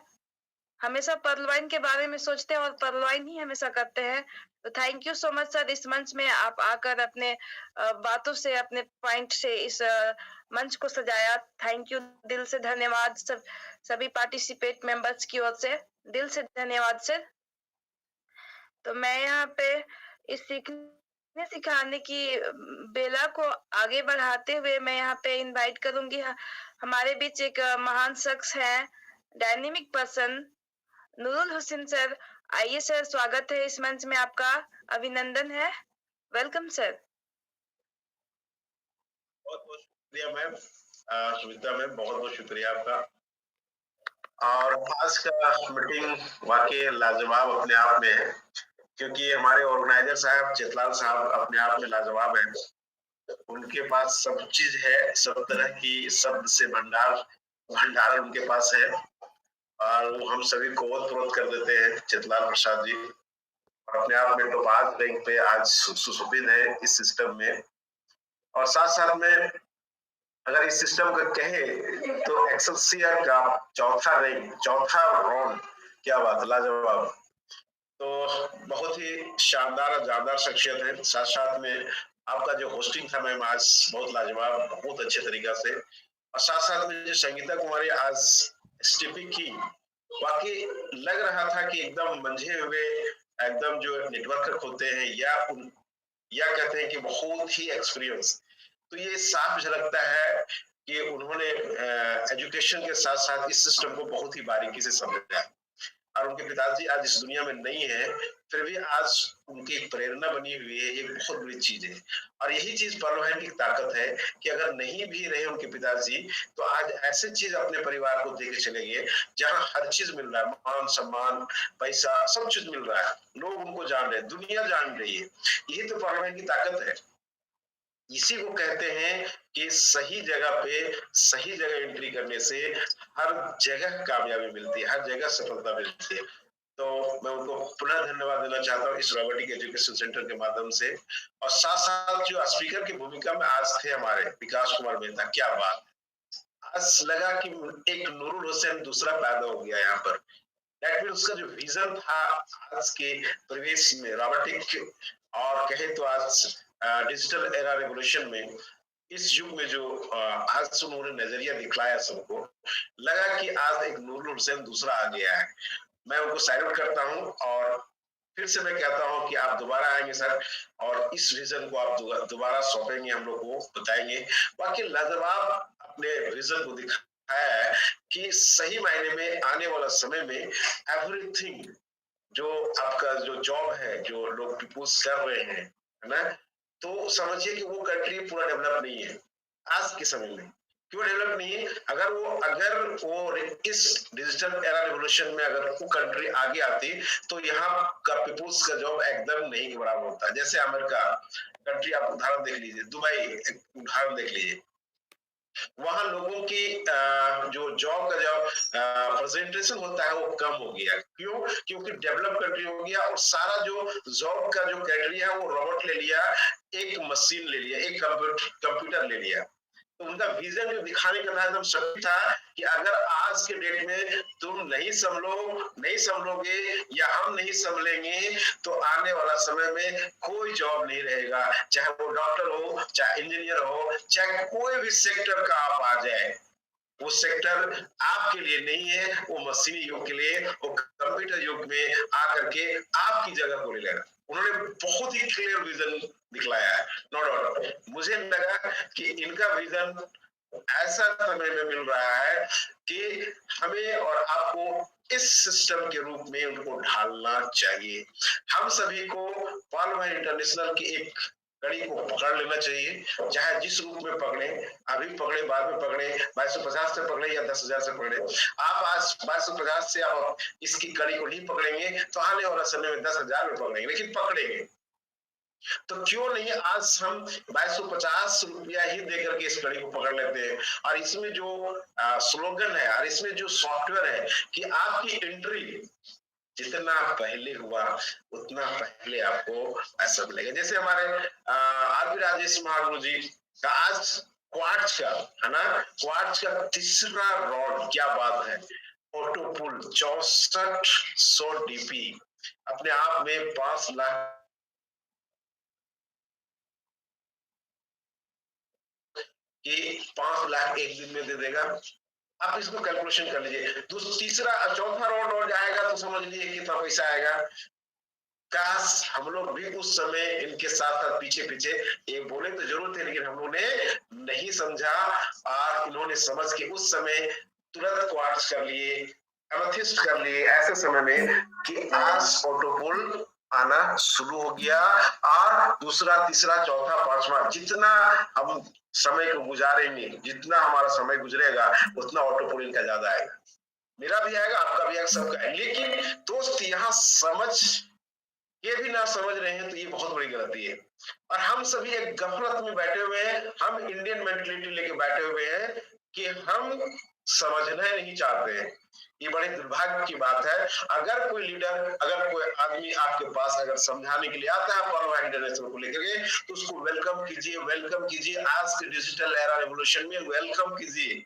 हमेशा परलवाइन के बारे में सोचते हैं और परलवाइन ही हमेशा करते हैं। तो thank you so much sir, इस मंच में आप आकर अपने बातों से, अपने पॉइंट से इस मंच को सजाया। थैंक यू, दिल से धन्यवाद सर। सभी पार्टिसिपेट मेंबर्स की ओर से दिल से धन्यवाद सर। तो मैं यहाँ पे इस सीखने सिखाने की बेला को आगे बढ़ाते हुए मैं यहाँ पे इनवाइट करूंगी हमारे बीच एक महान शख्स है, dynamic person Nurul Hussain sir. आइए सर, स्वागत है इस मंच में आपका, अभिनंदन है। Welcome sir. बहुत बहुत शुक्रिया मैम, सुमित्रा मैम, बहुत बहुत शुक्रिया आपका। और आज का मीटिंग वाकई लाजवाब अपने आप में है, क्योंकि हमारे ऑर्गेनाइजर साहब चितलाल साहब अपने आप में लाजवाब हैं। उनके पास सब चीज है, सब तरह की शब्द से भंडार उनके पास है और वो हम सभी को ओतप्रोत कर देते हैं। चितलाल प्रसाद जी और अपने आप में टोपाज रैंक पे आज सुशोभित है इस सिस्टम में। और साथ साथ में अगर इस सिस्टम का कहे तो एक्सेलसियर का चौथा राउंड, क्या बात, लाजवाब। तो बहुत ही शानदार और जानदार शख्सियत है। साथ साथ में आपका जो होस्टिंग था मैम आज बहुत लाजवाब, बहुत अच्छे तरीका से। और साथ साथ में जो संगीता कुमारी आज स्टीपिंग की, वाकई लग रहा था कि एकदम मंझे हुए एकदम जो नेटवर्कर होते हैं या कहते हैं कि बहुत ही एक्सपीरियंस। तो ये साफ झलकता है कि उन्होंने एजुकेशन के साथ साथ इस सिस्टम को बहुत ही बारीकी से समझा। और उनके पिताजी आज इस दुनिया में नहीं है, फिर भी आज उनकी एक प्रेरणा बनी हुई है, ये बहुत बड़ी चीज है। और यही चीज परलवाइन की ताकत है कि अगर नहीं भी रहे उनके पिताजी तो आज ऐसे चीज अपने परिवार को देके चले गए जहां हर चीज मिल रहा है, मान सम्मान पैसा सब चीज मिल रहा है, लोग उनको जान रहे हैं, दुनिया जान रही है। यही तो परलवाइन की ताकत है। इसी को कहते हैं कि सही जगह पे सही जगह एंट्री करने से हर जगह कामयाबी मिलती है, हर जगह सफलता मिलती है। तो मैं उनको पुनः धन्यवाद देना चाहता हूँ इस रोबोटिक एजुकेशन सेंटर के माध्यम से। और साथ साथ जो स्पीकर की भूमिका में आज थे हमारे विकास कुमार मेहता, क्या बात, आज लगा कि एक नूरुल हुसैन दूसरा पैदा हो गया यहाँ पर। दैट मीन उसका जो विजन था आज के परिवेश में रोबोटिक और कहे तो आज डिजिटल एरा रेवोल्यूशन में, इस युग में जो आज उन्होंने नजरिया दिखलाया सबको, लगा कि आज एक नूरुल हुसैन दूसरा आ गया है। मैं उनको सैल्यूट करता हूँ और फिर से मैं कहता हूँ कि आप दोबारा आएंगे सर और इस विजन को आप दोबारा सौंपेंगे, हम लोग को बताएंगे। बाकी लाजवाब अपने विजन को दिखाया है कि सही मायने में आने वाला समय में एवरीथिंग जो आपका जो जॉब है, जो लोग प्रपोज कर रहे हैं, है ना, तो समझिए कि वो कंट्री पूरा डेवलप नहीं है आज के समय में। क्यों डेवलप नहीं है? अगर वो इस डिजिटल एरा रेवोल्यूशन में अगर वो कंट्री आगे आती तो यहाँ का पीपुल्स का जॉब एकदम नहीं के बराबर होता। जैसे अमेरिका कंट्री, आप उदाहरण देख लीजिए, दुबई एक उदाहरण देख लीजिए, वहां लोगों की जो जॉब का जो प्रेजेंटेशन होता है वो कम हो गया। क्यों? क्योंकि डेवलप कंट्री हो गया और सारा जो जॉब का जो क्राइटेरिया है वो रोबोट ले लिया, एक मशीन ले लिया, एक कंप्यूटर ले लिया। तो उनका विजन जो दिखाने का था एकदम सही था कि अगर आज के डेट में तुम नहीं संभलोगे या हम नहीं संभलेंगे तो आने वाला समय में कोई जॉब नहीं रहेगा, चाहे वो डॉक्टर हो, चाहे इंजीनियर हो, चाहे कोई भी सेक्टर का आप आ जाए, वो सेक्टर आपके लिए नहीं है, वो मशीनी युग के लिए, वो कंप्यूटर युग में आकर के आपकी जगह को ले लेगा। उन्होंने बहुत ही क्लियर विजन दिखलाया है, नो डाउट। मुझे लगा कि इनका विजन ऐसा समय में मिल रहा है कि हमें और आपको इस सिस्टम के रूप में उनको ढालना चाहिए। हम सभी को पॉल भाई इंटरनेशनल की एक कड़ी को पकड़ लेना चाहिए, चाहे जिस रूप में पकड़े, अभी पकड़े, बाद में पकड़े, 2250 से पकड़े या 10,000 से पकड़े। आप आज 2250 से आप इसकी कड़ी को नहीं पकड़ेंगे तो आने वाला समय में 10,000 में पकड़ेंगे, लेकिन पकड़ेंगे। तो क्यों नहीं आज हम 2250 रुपया ही देकर के इस कड़ी को पकड़ लेते हैं। और इसमें जो स्लोगन है और इसमें जो सॉफ्टवेयर है कि आपकी एंट्री जितना पहले हुआ उतना पहले आपको पैसा मिलेगा। जैसे हमारे आरपी राजेश महागुरु जी का आज क्वार्ट्ज का है ना, क्वार्ट्ज का तीसरा रॉड, क्या बात है, ऑटोपुल 6400 डीपी अपने आप में 5 लाख कि 5 लाख एक दिन में दे देगा। आप इसको कैलकुलेशन कर लीजिए। तीसरा चौथा राउंड और जाएगा तो समझ लीजिए कितना पैसा आएगा। काश हम लोग भी उस समय इनके साथ साथ पीछे पीछे, ये बोले तो जरूर थे लेकिन हम लोगों ने नहीं समझा और इन्होंने समझ के उस समय तुरंत क्वार्ट्ज कर लिए, एमेथिस्ट कर लिए ऐसे समय में कि आज ऑटोपुल आना शुरू हो गया। और दूसरा, तीसरा, चौथा, पांचवा, जितना हम समय को गुजारेंगे, जितना हमारा समय गुजरेगा उतना ऑटोपुल इनका ज्यादा आएगा। मेरा भी आएगा, आपका भी आएगा, सबका है। लेकिन दोस्त यहाँ समझ ये भी ना समझ रहे हैं तो ये बहुत बड़ी गलती है। और हम सभी एक गफलत में बैठे हुए हैं, हम इंडियन मेंटलिटी लेके बैठे हुए हैं कि हम समझना नहीं चाहते हैं। ये बड़े दुर्भाग्य की बात है। अगर कोई लीडर, अगर कोई आदमी आपके पास अगर समझाने के लिए आता है पॉल भाई इंटरनेशनल को लेकर के, तो उसको वेलकम कीजिए, वेलकम कीजिए। आज के डिजिटल एरा रेवोल्यूशन में वेलकम कीजिए।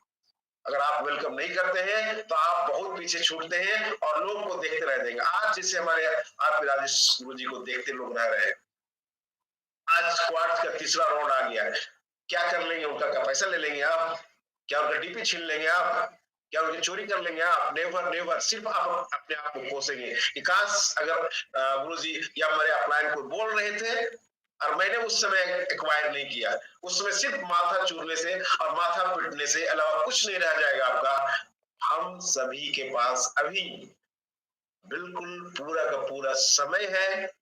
अगर आप वेलकम नहीं करते हैं तो आप बहुत पीछे छूटते हैं और लोगों को देखते रह जाएंगे। आज जैसे हमारे आप राजेश गुरु जी को देखते लोग रह रहे हैं, आज क्वार्ट्ज का तीसरा राउंड आ गया है, क्या कर लेंगे? उनका क्या पैसा ले लेंगे आप? क्या उनका डीपी छीन लेंगे आप? क्या उनकी चोरी कर लेंगे आप? Never never. सिर्फ आप अपने आप को कोसेंगे कि काश अगर गुरु जी या हमारे अपलाइन को बोल रहे थे और मैंने उस समय एक्वायर नहीं किया, उस समय सिर्फ माथा चूरने से और माथा पीटने से अलावा कुछ नहीं रह जाएगा आपका। हम सभी के पास अभी बिल्कुल पूरा का पूरा समय है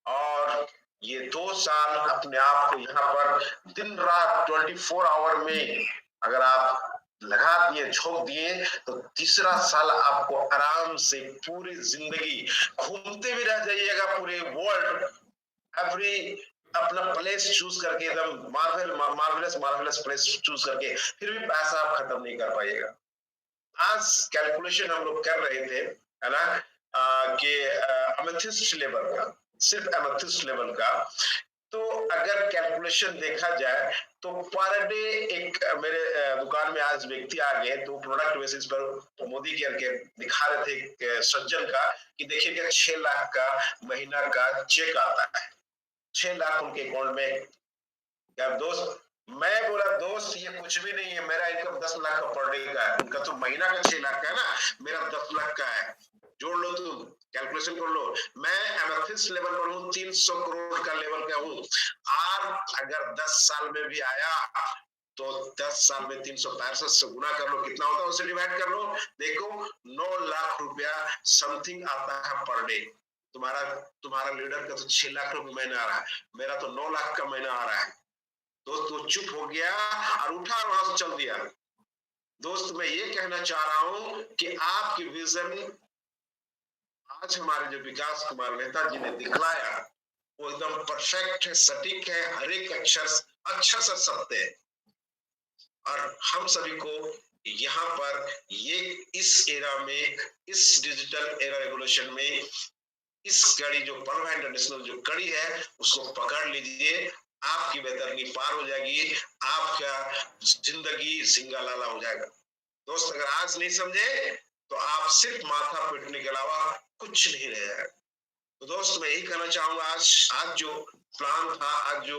और ये 2 साल अपने आप को यहाँ पर दिन रात 24 आवर में अगर आप लगा दिए, झोंक दिए, तो तीसरा साल आपको आराम से पूरी जिंदगी घूमते भी रह जाइएगा पूरे वर्ल्ड, एवरी अपना प्लेस चूज करके, एकदम मार्वेलस प्लेस चूज करके, फिर भी पैसा आप खत्म नहीं कर पाइएगा। आज कैलकुलेशन हम लोग कर रहे थे, है ना, कि एमेथिस्ट लेवल का, सिर्फ एमेथिस्ट लेवल का, तो अगर कैलकुलेशन देखा जाए तो पर डे एक मेरे दुकान में आज व्यक्ति आ गए तो प्रोडक्ट बेसिस पर मोदी केयर के दिखा रहे थे एक सज्जन का कि देखिएगा 6 लाख का महीना का चेक आता है, 6 लाख उनके अकाउंट में। क्या दोस्त, मैं बोला दोस्त ये कुछ भी नहीं है, मेरा इनकम 10 लाख का पर डे का है, उनका तो महीना का 6 लाख का है ना, मेरा 10 लाख का है। जोड़ लो, तुम कैलकुलेशन कर लो। मैं एमेथिस्ट लेवल पर हूँ, 300 करोड़ का लेवल का हूँ। और अगर 10 साल में भी आया तो 10 साल में 365 से गुना कर लो, कितना होता है उसे डिवाइड कर लो। देखो 9 लाख रुपया समथिंग आता है पर डे। तुम्हारा लीडर का तो 6 लाख रुपए महीना आ रहा है, मेरा तो 9 लाख का महीना आ रहा है। दोस्त वो चुप हो गया और उठा वहां से चल दिया। दोस्त मैं ये कहना चाह रहा हूं कि आपकी विजन आज हमारे जो विकास कुमार नेताजी ने दिखलाया वो एकदम परफेक्ट है, सटीक है, हर एक अक्षर से सत्य है। और हम सभी को यहाँ पर ये इस एरा में, इस डिजिटल एरा रेवोल्यूशन में इस कड़ी जो पॉल भाई इंटरनेशनल जो कड़ी है उसको पकड़ लीजिए। आपकी बेहतरनी पार हो जाएगी, आपका जिंदगी सिंगालाला हो जाएगा। दोस्त अगर आज नहीं समझे तो आप सिर्फ माथा पीटने के अलावा कुछ नहीं रहे हैं। तो दोस्त मैं यही कहना चाहूंगा, आज जो प्लान था, आज जो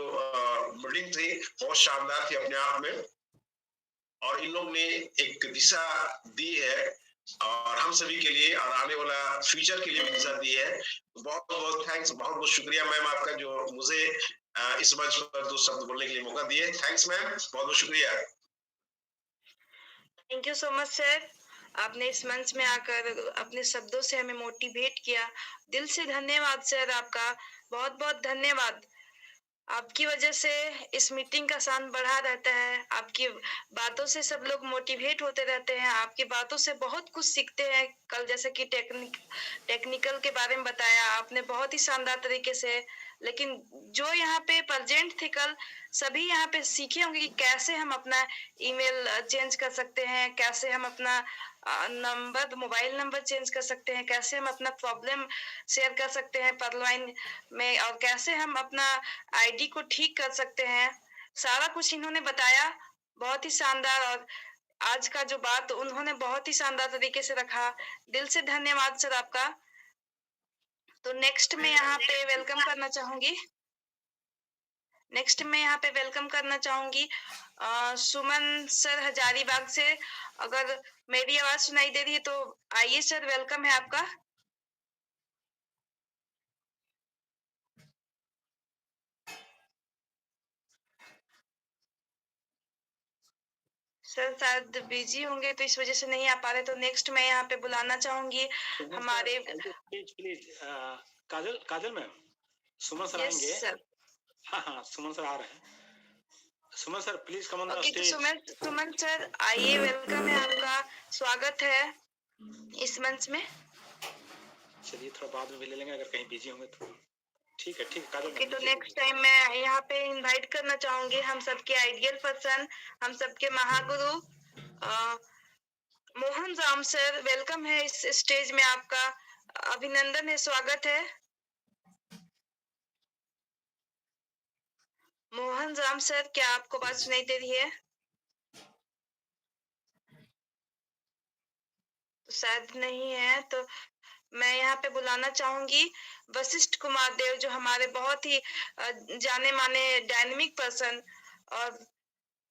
मीटिंग थी बहुत शानदार थी अपने आप में, और इन लोग ने एक दिशा दी है और हम सभी के लिए और आने वाला फ्यूचर के लिए भी दिशा दी है। बहुत बहुत थैंक्स, बहुत बहुत शुक्रिया मैम आपका जो मुझे इस मंच पर 2 शब्द बोलने के लिए मौका दिए। थैंक्स मैम, बहुत बहुत शुक्रिया। Thank you so much sir, आपने इस मंच में आकर अपने शब्दों से हमें मोटिवेट किया। दिल से धन्यवाद सर, आपका बहुत बहुत धन्यवाद। आपकी वजह से इस मीटिंग का शान बढ़ा रहता है। आपकी बातों से सब लोग मोटिवेट होते रहते हैं। आपकी बातों से बहुत कुछ सीखते हैं। कल जैसे कि टेक्निकल के बारे में बताया आपने बहुत ही शानदार तरीके से, लेकिन जो यहाँ पे प्रेजेंट थे कल, सभी यहाँ पे सीखे होंगे कि कैसे हम अपना ईमेल चेंज कर सकते हैं, कैसे हम अपना मोबाइल नंबर चेंज कर सकते हैं, कैसे हम अपना प्रॉब्लम शेयर कर सकते हैं परलाइन में, और कैसे हम अपना आईडी को ठीक कर सकते हैं। सारा कुछ इन्होंने बताया, बहुत ही शानदार। और आज का जो बात उन्होंने बहुत ही शानदार तरीके से रखा। दिल से धन्यवाद सर आपका। तो नेक्स्ट में यहाँ पे वेलकम करना चाहूंगी सुमन सर हजारीबाग से। अगर मेरी आवाज सुनाई दे रही है तो आइए सर, वेलकम है आपका। सर शायद बिजी होंगे तो इस वजह से नहीं आ पा रहे। तो नेक्स्ट मैं यहाँ पे बुलाना चाहूंगी हमारे please Kajal ma'am, Suman sir yes आएंगे। सर। हाँ, सुमन सर आ रहे हैं। Suman sir please come on the okay, तो स्टेज। सुमन सर आइए, वेलकम है आपका, स्वागत है इस मंच में। चलिए थोड़ा बाद में भी ले लेंगे अगर कहीं बिजी होंगे तो। ठीक है काजल ओके, मैम। तो नेक्स्ट टाइम मैं यहाँ पे इनवाइट करना चाहूंगी हम सबके आइडियल पर्सन, हम सबके महागुरु मोहन राम सर। वेलकम है इस स्टेज में, आपका अभिनंदन है, स्वागत है। मोहन राम सर, क्या आपको बात सुनाई दे रही है? तो शायद नहीं है। तो मैं यहाँ पे बुलाना चाहूंगी वशिष्ठ कुमार देव, जो हमारे बहुत ही जाने माने डायनेमिक पर्सन, और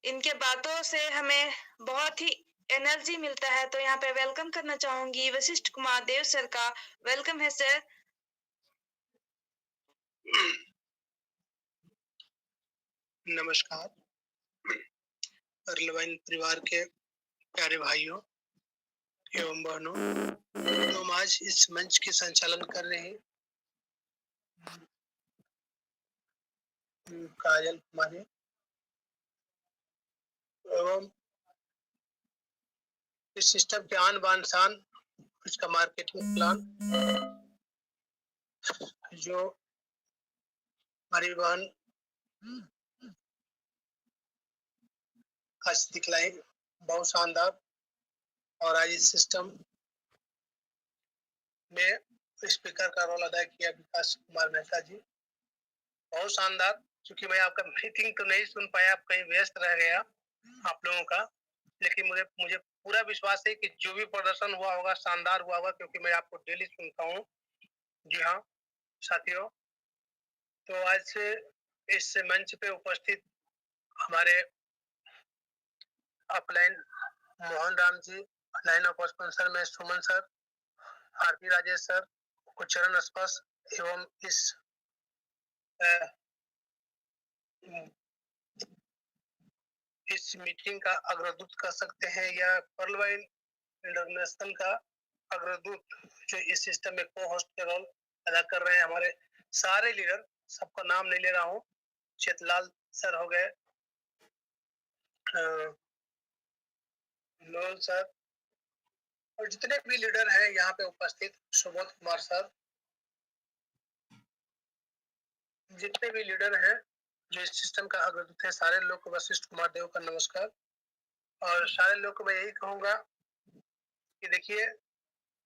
इनके बातों से हमें बहुत ही एनर्जी मिलता है। तो यहाँ पे वेलकम करना चाहूंगी वशिष्ठ कुमार देव सर का। वेलकम है सर। नमस्कार रिलवाइन परिवार के प्यारे भाइयों एवं बहनों, तो हम आज इस मंच के संचालन कर रहे हैं काजल कुमारी एवं इस सिस्टम के आन बान शान, इसका मार्केटिंग प्लान जो हमारी बहन आज दिखलाई, बहुत शानदार। और आज इस सिस्टम में स्पीकर का रोल अदा किया विकास कुमार मेहता जी, बहुत शानदार। क्योंकि मैं आपका मीटिंग तो नहीं सुन पाया, आप कहीं व्यस्त रह गया आप लोगों का, लेकिन मुझे पूरा विश्वास है कि जो भी प्रदर्शन हुआ होगा शानदार हुआ होगा, क्योंकि मैं आपको डेली सुनता हूँ। जी हाँ साथियों, तो आज से इस मंच पे उपस्थित हमारे upline Mohan Ram ji, line of sponsor में Suman sir, RP Rajesh sir को चरण स्पर्श एवं इस मीटिंग का अग्रदूत कर सकते हैं, या पर्लवाइन इंटरनेशनल का अग्रदूत जो इस सिस्टम में को होस्ट के रोल अदा कर रहे हैं। हमारे सारे लीडर, सबका नाम नहीं ले रहा हूँ, चेतलाल सर हो गए, लोल सर, और जितने भी लीडर हैं यहाँ पे उपस्थित, सुबोध कुमार सर, जितने भी लीडर हैं जो इस सिस्टम का अग्रदूत है, सारे लोग को वशिष्ठ कुमार देव का नमस्कार। और सारे लोग को मैं यही कहूंगा कि देखिए,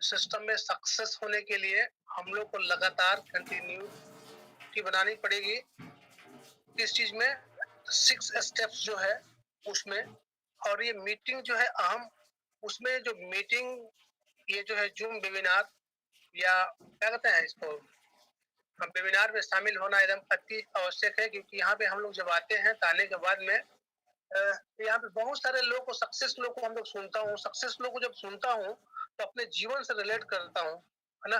सिस्टम में सक्सेस होने के लिए हम लोग को लगातार कंटिन्यूटी बनानी पड़ेगी। इस चीज में 6 स्टेप्स जो है उसमें, और ये मीटिंग जो है अहम उसमें जो मीटिंग, ये जो है जूम वेबिनार या क्या कहते हैं इसको, वेबिनार में शामिल होना एकदम अति आवश्यक है, क्योंकि यहाँ पे हम लोग जब आते हैं तो आने के बाद में यहाँ पे बहुत सारे लोग को, सक्सेस लोग को हम लोग सुनता हूँ। सक्सेस लोग को जब सुनता हूँ तो अपने जीवन से रिलेट करता हूँ, है ना,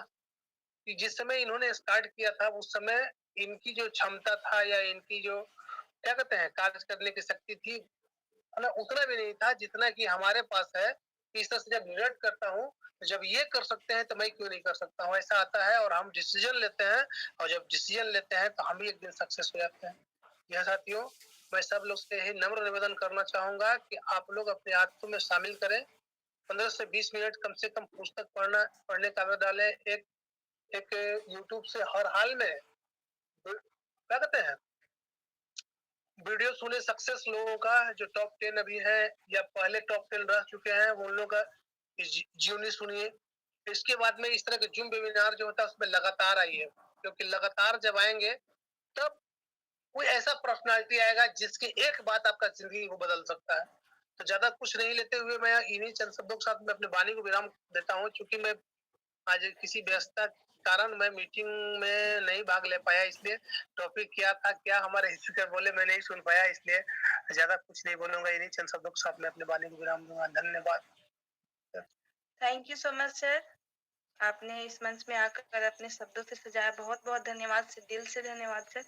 कि जिस समय इन्होंने स्टार्ट किया था उस समय इनकी जो क्षमता था या इनकी जो क्या कहते हैं कार्य करने की शक्ति थी, है ना, उतना भी नहीं था जितना कि हमारे पास है। इस तरह से जब रिलेट करता हूँ तो जब ये कर सकते हैं तो मैं क्यों नहीं कर सकता हूँ, ऐसा आता है और हम डिसीजन लेते हैं, और जब डिसीजन लेते हैं तो हम भी एक दिन सक्सेस हो जाते हैं। यह साथियों, मैं सब लोग से यही नम्र निवेदन करना चाहूंगा कि आप लोग अपने आदतों में शामिल करें। 15 से 20 मिनट कम से कम पुस्तक पढ़ने का आदत डालें। एक यूट्यूब से हर हाल में क्या कहते हैं वीडियो सुने सक्सेस लोगों का, जो टॉप 10 अभी है या पहले टॉप 10 रह चुके हैं, उन लोगों का जीवनी सुनिए। इसके बाद में इस तरह के जूम वेबिनार जो होता है उसमें लगातार आइए, क्योंकि लगातार जब आएंगे तब कोई ऐसा पर्सनालिटी आएगा जिसकी एक बात आपका जिंदगी को बदल सकता है। तो ज्यादा कुछ नहीं लेते हुए मैं इन्हीं चंद शब्दों के साथ में अपने वाणी को विराम देता हूँ। चूंकि मैं आज किसी व्यस्तता के कारण मैं मीटिंग में नहीं भाग ले पाया, इसलिए टॉपिक क्या था, क्या हमारे स्पीकर बोले, मैं नहीं सुन पाया, इसलिए ज्यादा कुछ नहीं बोलूंगा। इन्हीं चंद शब्दों के साथ में अपने वाणी को विराम दूंगा। धन्यवाद। Thank you so much sir, आपने इस मंच में आकर अपने शब्दों से सजाया। बहुत बहुत धन्यवाद सर, दिल से धन्यवाद सर।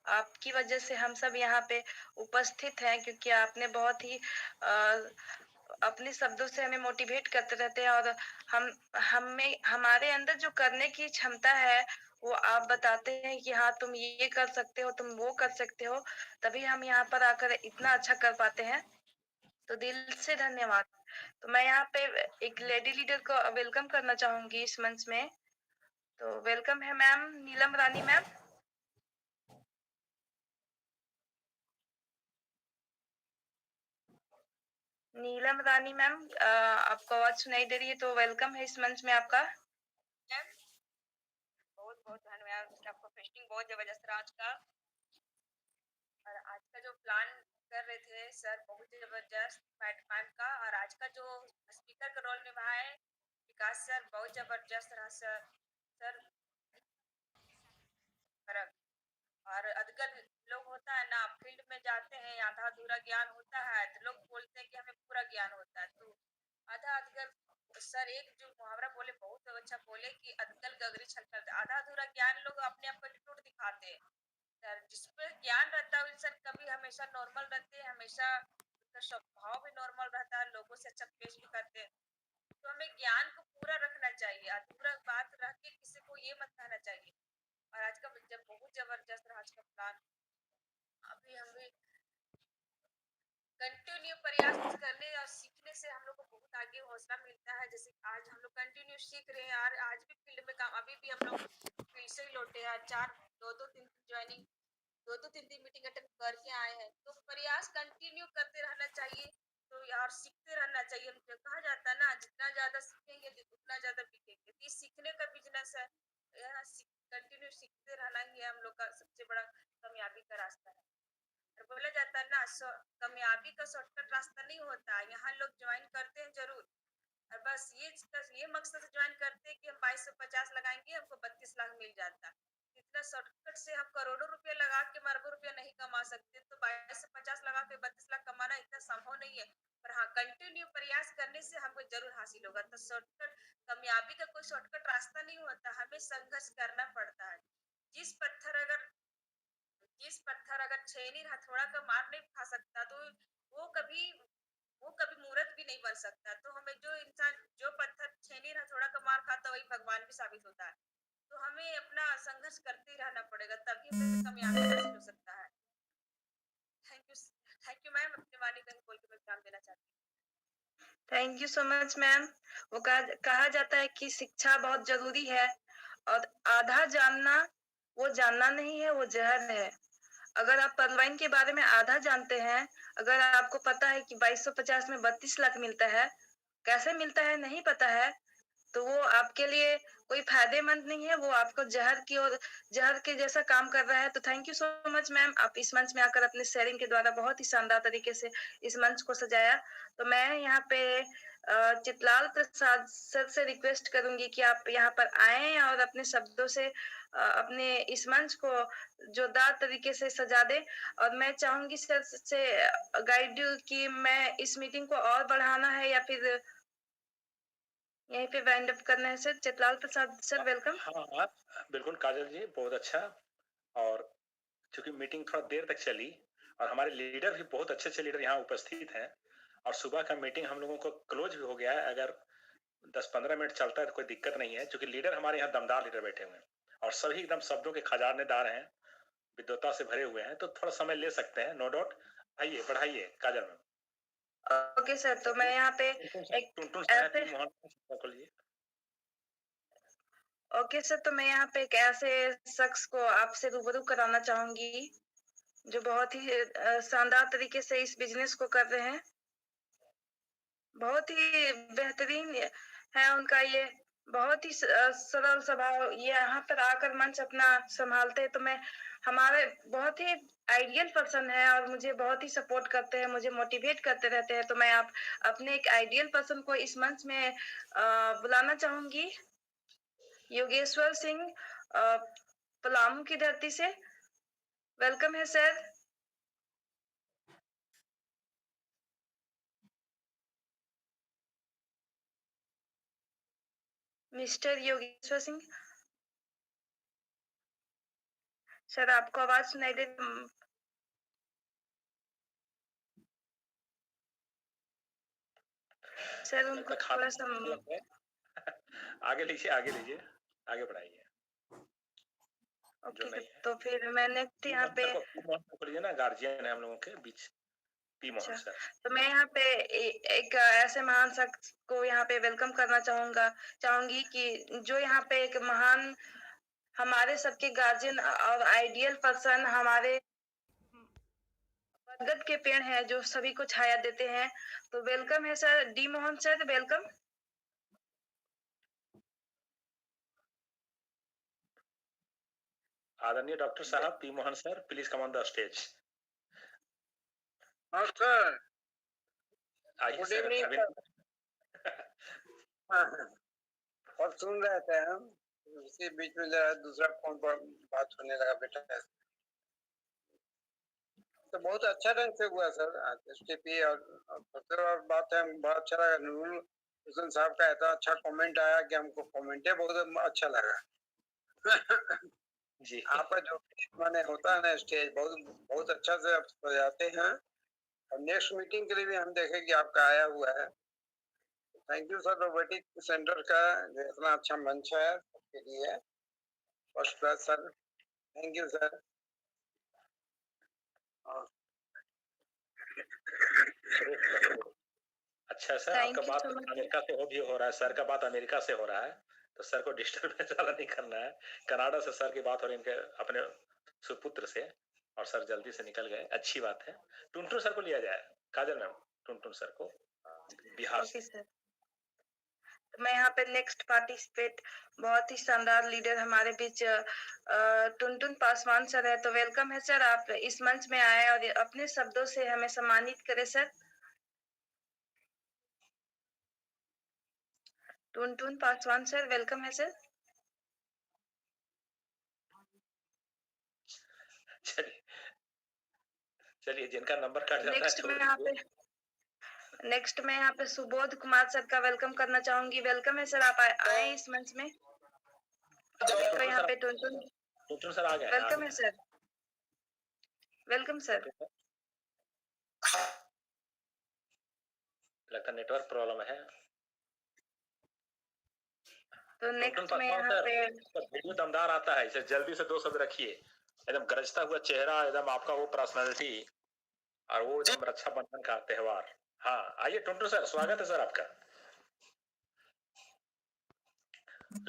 आपकी वजह से हम सब यहाँ पे उपस्थित हैं, क्योंकि आपने बहुत ही अपने शब्दों से हमें मोटिवेट करते रहते हैं, और हमें हमारे अंदर जो करने की क्षमता है वो आप बताते हैं कि हाँ तुम ये कर सकते हो, तुम वो कर सकते हो, तभी हम यहाँ पर आकर इतना अच्छा कर पाते हैं। तो दिल से धन्यवाद। तो मैं यहाँ पे एक लेडी लीडर को वेलकम करना चाहूंगी इस मंच में। तो वेलकम है मैम नीलम रानी मैम। नीलम रानी मैम, आपको आवाज सुनाई दे रही है? तो वेलकम है इस मंच में आपका। बहुत बहुत धन्यवाद, आपका फेस्टिंग बहुत जबरदस्त रहा आज का। और आज का जो प्लान कर रहे थे सर बहुत जबरदस्त प्लेटफॉर्म का, और आज का जो स्पीकर का रोल निभाए विकास सर बहुत जबरदस्त रहा सर। सर फर्क और अदगल लोग होता है ना, फील्ड में जाते हैं आधा अधूरा ज्ञान होता है, तो लोग बोलते हैं कि हमें पूरा ज्ञान होता है, तो आधा अदगल सर एक जो मुहावरा बोले बहुत अच्छा बोले कि अदगल गगरी छलकल, आधा अधूरा ज्ञान लोग अपने आप एटीट्यूड दिखाते हैं सर। जिसपे ज्ञान रहता है सर कभी हमेशा नॉर्मल रहते हैं, हमेशा उनका स्वभाव भी नॉर्मल रहता है, लोगों से अच्छा पेश भी करते हैं। तो हमें ज्ञान को पूरा रखना चाहिए, अधूरा बात रख के किसी को ये मत कहना चाहिए। और आज का जब बहुत जबरदस्त रहा आज का प्लान, अभी हम भी कंटिन्यू प्रयास करने और सीखने से हम लोग को बहुत आगे हौसला मिलता है। जैसे आज हम लोग कंटिन्यू सीख रहे हैं, और आज भी फील्ड में काम, अभी भी हम लोग फील्ड से ही लौटे हैं, 2-3 ज्वाइनिंग 2-3 मीटिंग अटेंड करके आए हैं। तो प्रयास कंटिन्यू करते रहना चाहिए, तो यार सीखते रहना चाहिए। कहा जाता है ना जितना ज्यादा सीखेंगे उतना ज्यादा बिकेंगे, तो सीखने का बिजनेस है, कंटिन्यू सीखते रहना ही हम लोग का सबसे बड़ा कामयाबी का रास्ता है। और बोला जाता है ना कामयाबी का शॉर्टकट रास्ता नहीं होता, यहाँ लोग ज्वाइन करते हैं जरूर, और बस ये मकसद से ज्वाइन करते हैं कि हम 2250 लगाएंगे हमको 32 लाख मिल जाता। इतना शॉर्टकट से हम करोड़ों रुपया लगा के अरबों रुपया नहीं कमा सकते, तो 22 से 50 लगा के 32 लाख कमाना इतना संभव नहीं है। पर हाँ कंटिन्यू प्रयास करने से हमको जरूर हासिल होगा। तो शॉर्टकट कामयाबी का कोई शॉर्टकट रास्ता नहीं होता, हमें संघर्ष करना पड़ता है। जिस पत्थर अगर छेनी हथौड़ा का मार नहीं खा सकता, तो वो कभी मूर्त भी नहीं बन सकता। तो हमें जो पत्थर छेनी हथौड़ा का मार खाता वही भगवान भी साबित होता है। तो हमें अपना संघर्ष करते रहना पड़ेगा, तभी हमें कामयाबी हासिल हो सकता है। थैंक यू मैम, अपने वाणी को बोल के मैं विराम देना चाहती हूँ। Thank you so much ma'am. वो कहा जाता है कि शिक्षा बहुत जरूरी है, और आधा जानना वो जानना नहीं है, वो जहर है। अगर आप परवाइन के बारे में आधा जानते हैं, अगर आपको पता है कि 2250 में 32 लाख मिलता है, कैसे मिलता है नहीं पता है, तो वो आपके लिए कोई फायदेमंद नहीं है, वो आपको जहर के जैसा काम कर रहा है। तो thank you so much ma'am, आप इस मंच में आकर अपने शेयरिंग के द्वारा बहुत ही शानदार तरीके से इस मंच को सजाया। तो मैं यहाँ पे चितलाल प्रसाद सर से रिक्वेस्ट करूंगी कि आप यहाँ पर आए और अपने शब्दों से अपने इस मंच को जोरदार तरीके से सजा दे। और मैं चाहूंगी सर से गाइड कि मैं इस मीटिंग को और बढ़ाना है या फिर यहीं पे वाइंड अप करना है। सर चितलाल प्रसाद सर वेलकम। हाँ बिल्कुल काजल जी, बहुत अच्छा। और चूंकि मीटिंग थोड़ा देर तक चली और हमारे लीडर भी बहुत अच्छे अच्छे लीडर यहाँ उपस्थित हैं और सुबह का मीटिंग हम लोगों को क्लोज भी हो गया है। अगर 10-15 मिनट चलता है तो कोई दिक्कत नहीं है, क्योंकि लीडर हमारे यहाँ दमदार लीडर बैठे हुए हैं और सभी एकदम शब्दों के खजानेदार हैं, विद्वता से भरे हुए हैं, तो थोड़ा समय ले सकते हैं, नो डाउट। आइए बढ़ाइए काजल मैम। ओके सर, तो मैं यहाँ पे टुनटुन ऐसे ओके सर, तो मैं यहाँ पे एक ऐसे शख्स को आपसे रूबरू कराना चाहूंगी जो बहुत ही शानदार तरीके से इस बिजनेस को कर रहे हैं। बहुत ही बेहतरीन है उनका ये, बहुत ही सरल स्वभाव। ये यहाँ पर आकर मंच अपना संभालते हैं, तो मैं हमारे बहुत ही आइडियल पर्सन है और मुझे बहुत ही सपोर्ट करते हैं, मुझे मोटिवेट करते रहते हैं। तो मैं आप अपने एक आइडियल पर्सन को इस मंच में बुलाना चाहूंगी। योगेश्वर सिंह पलामू की धरती से वेलकम है sir. Mister Yogeshwar Singh sir, आपको आवाज सुनाई दे? सर उनको थोड़ा सा आगे लीजिए, आगे लीजिए, आगे बढ़ाइए। ओके, तो फिर मैं नेक्स्ट यहाँ पे ना गार्जियन है हम लोगों के बीच, पी मोहन सर। तो मैं यहाँ पे एक ऐसे महान शख्स को यहाँ पे वेलकम करना चाहूंगी कि जो यहाँ पे एक महान हमारे सबके गार्जियन और आइडियल पर्सन, हमारे बरगद के पेड़ हैं जो सभी को छाया देते हैं। तो वेलकम है sir, D Mohan sir welcome. आदरणीय डॉक्टर साहब P Mohan sir, please come on the stage. Sir good evening. और सुन रहे थे हम, उसी बीच में जरा दूसरा फोन पर बात होने लगा बेटा। तो बहुत अच्छा ढंग से हुआ सर आज STP। और बात है, बहुत अच्छा लगा। नूरुल हुसैन साहब का इतना अच्छा कमेंट आया कि हमको कमेंटे बहुत अच्छा लगा। जी आपका जो माने होता है ना स्टेज, बहुत बहुत अच्छा से आप सजाते हैं और नेक्स्ट मीटिंग के लिए भी हम देखें कि आपका आया हुआ है। Thank you sir, robotic centre का जो इतना अच्छा मंच है सबके लिए, first class sir, thank you sir. अच्छा सर, आपका बात अमेरिका से हो रहा है, सर का बात अमेरिका से हो रहा है, तो सर को डिस्टर्बेंस वाला नहीं करना है। कनाडा से सर की बात हो रही है इनके अपने सुपुत्र से, और सर जल्दी से निकल गए, अच्छी बात है। टुनटुन सर को लिया जाए, काजल मैम, टुनटुन सर को बिहार से। मैं यहाँ पे नेक्स्ट पार्टिसिपेट बहुत ही शानदार लीडर हमारे बीच टुनटुन पासवान सर है। तो वेलकम है सर, आप इस मंच में आए और अपने शब्दों से हमें सम्मानित करें sir. Tuntun Paswan sir welcome है सर। चलिए जिनका नंबर कट जाता है नेक्स्ट मैं यहाँ पे सुबोध कुमार सर का वेलकम करना चाहूंगी। वेलकम है सर, आप आए इस मंच में। तो यहाँ पे टुनटुन सर आ गए। वेलकम है सर, वेलकम सर। लगता नेटवर्क प्रॉब्लम है। तो नेक्स्ट में यहाँ पे वीडियो दमदार आता है, इसे जल्दी से 2 शब्द रखिए। एकदम गरजता हुआ चेहरा, एकदम आपका वो पर्सनालिटी और वो एकदम रक्षाबंधन का त्योहार। हाँ आइए टुनटुन सर, स्वागत है सर आपका।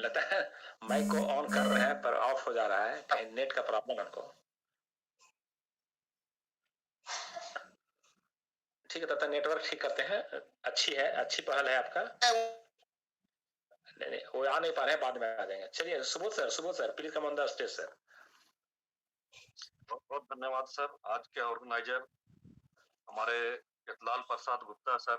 लगता है माइक को ऑन कर रहे हैं पर ऑफ हो जा रहा है, कहीं नेट का प्रॉब्लम है उनको। ठीक है, तब तक नेटवर्क ठीक करते हैं। अच्छी पहल है आपका। नहीं वो आ नहीं पा रहे हैं, बाद में आ जाएंगे। चलिए Subodh sir please come on the stage sir. बहुत बहुत धन्यवाद सर। आज के ऑर्गेनाइजर हमारे यतलाल प्रसाद गुप्ता सर,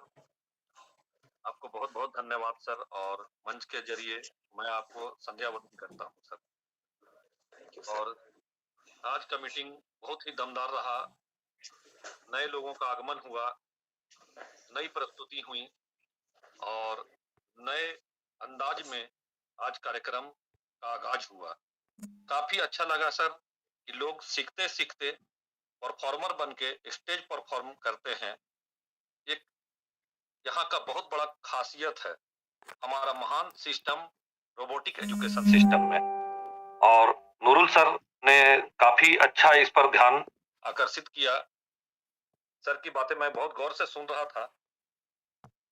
आपको बहुत बहुत धन्यवाद सर। और मंच के जरिए मैं आपको संध्या वंदन करता हूँ सर। थैंक यू और आज का मीटिंग बहुत ही दमदार रहा। नए लोगों का आगमन हुआ, नई प्रस्तुति हुई और नए अंदाज में आज कार्यक्रम का आगाज हुआ। काफी अच्छा लगा सर कि लोग सीखते सीखते परफॉर्मर बन के स्टेज परफॉर्म करते हैं। एक यहाँ का बहुत बड़ा खासियत है हमारा महान सिस्टम रोबोटिक एजुकेशन सिस्टम में। और नूरुल सर ने काफी अच्छा इस पर ध्यान आकर्षित किया। सर की बातें मैं बहुत गौर से सुन रहा था।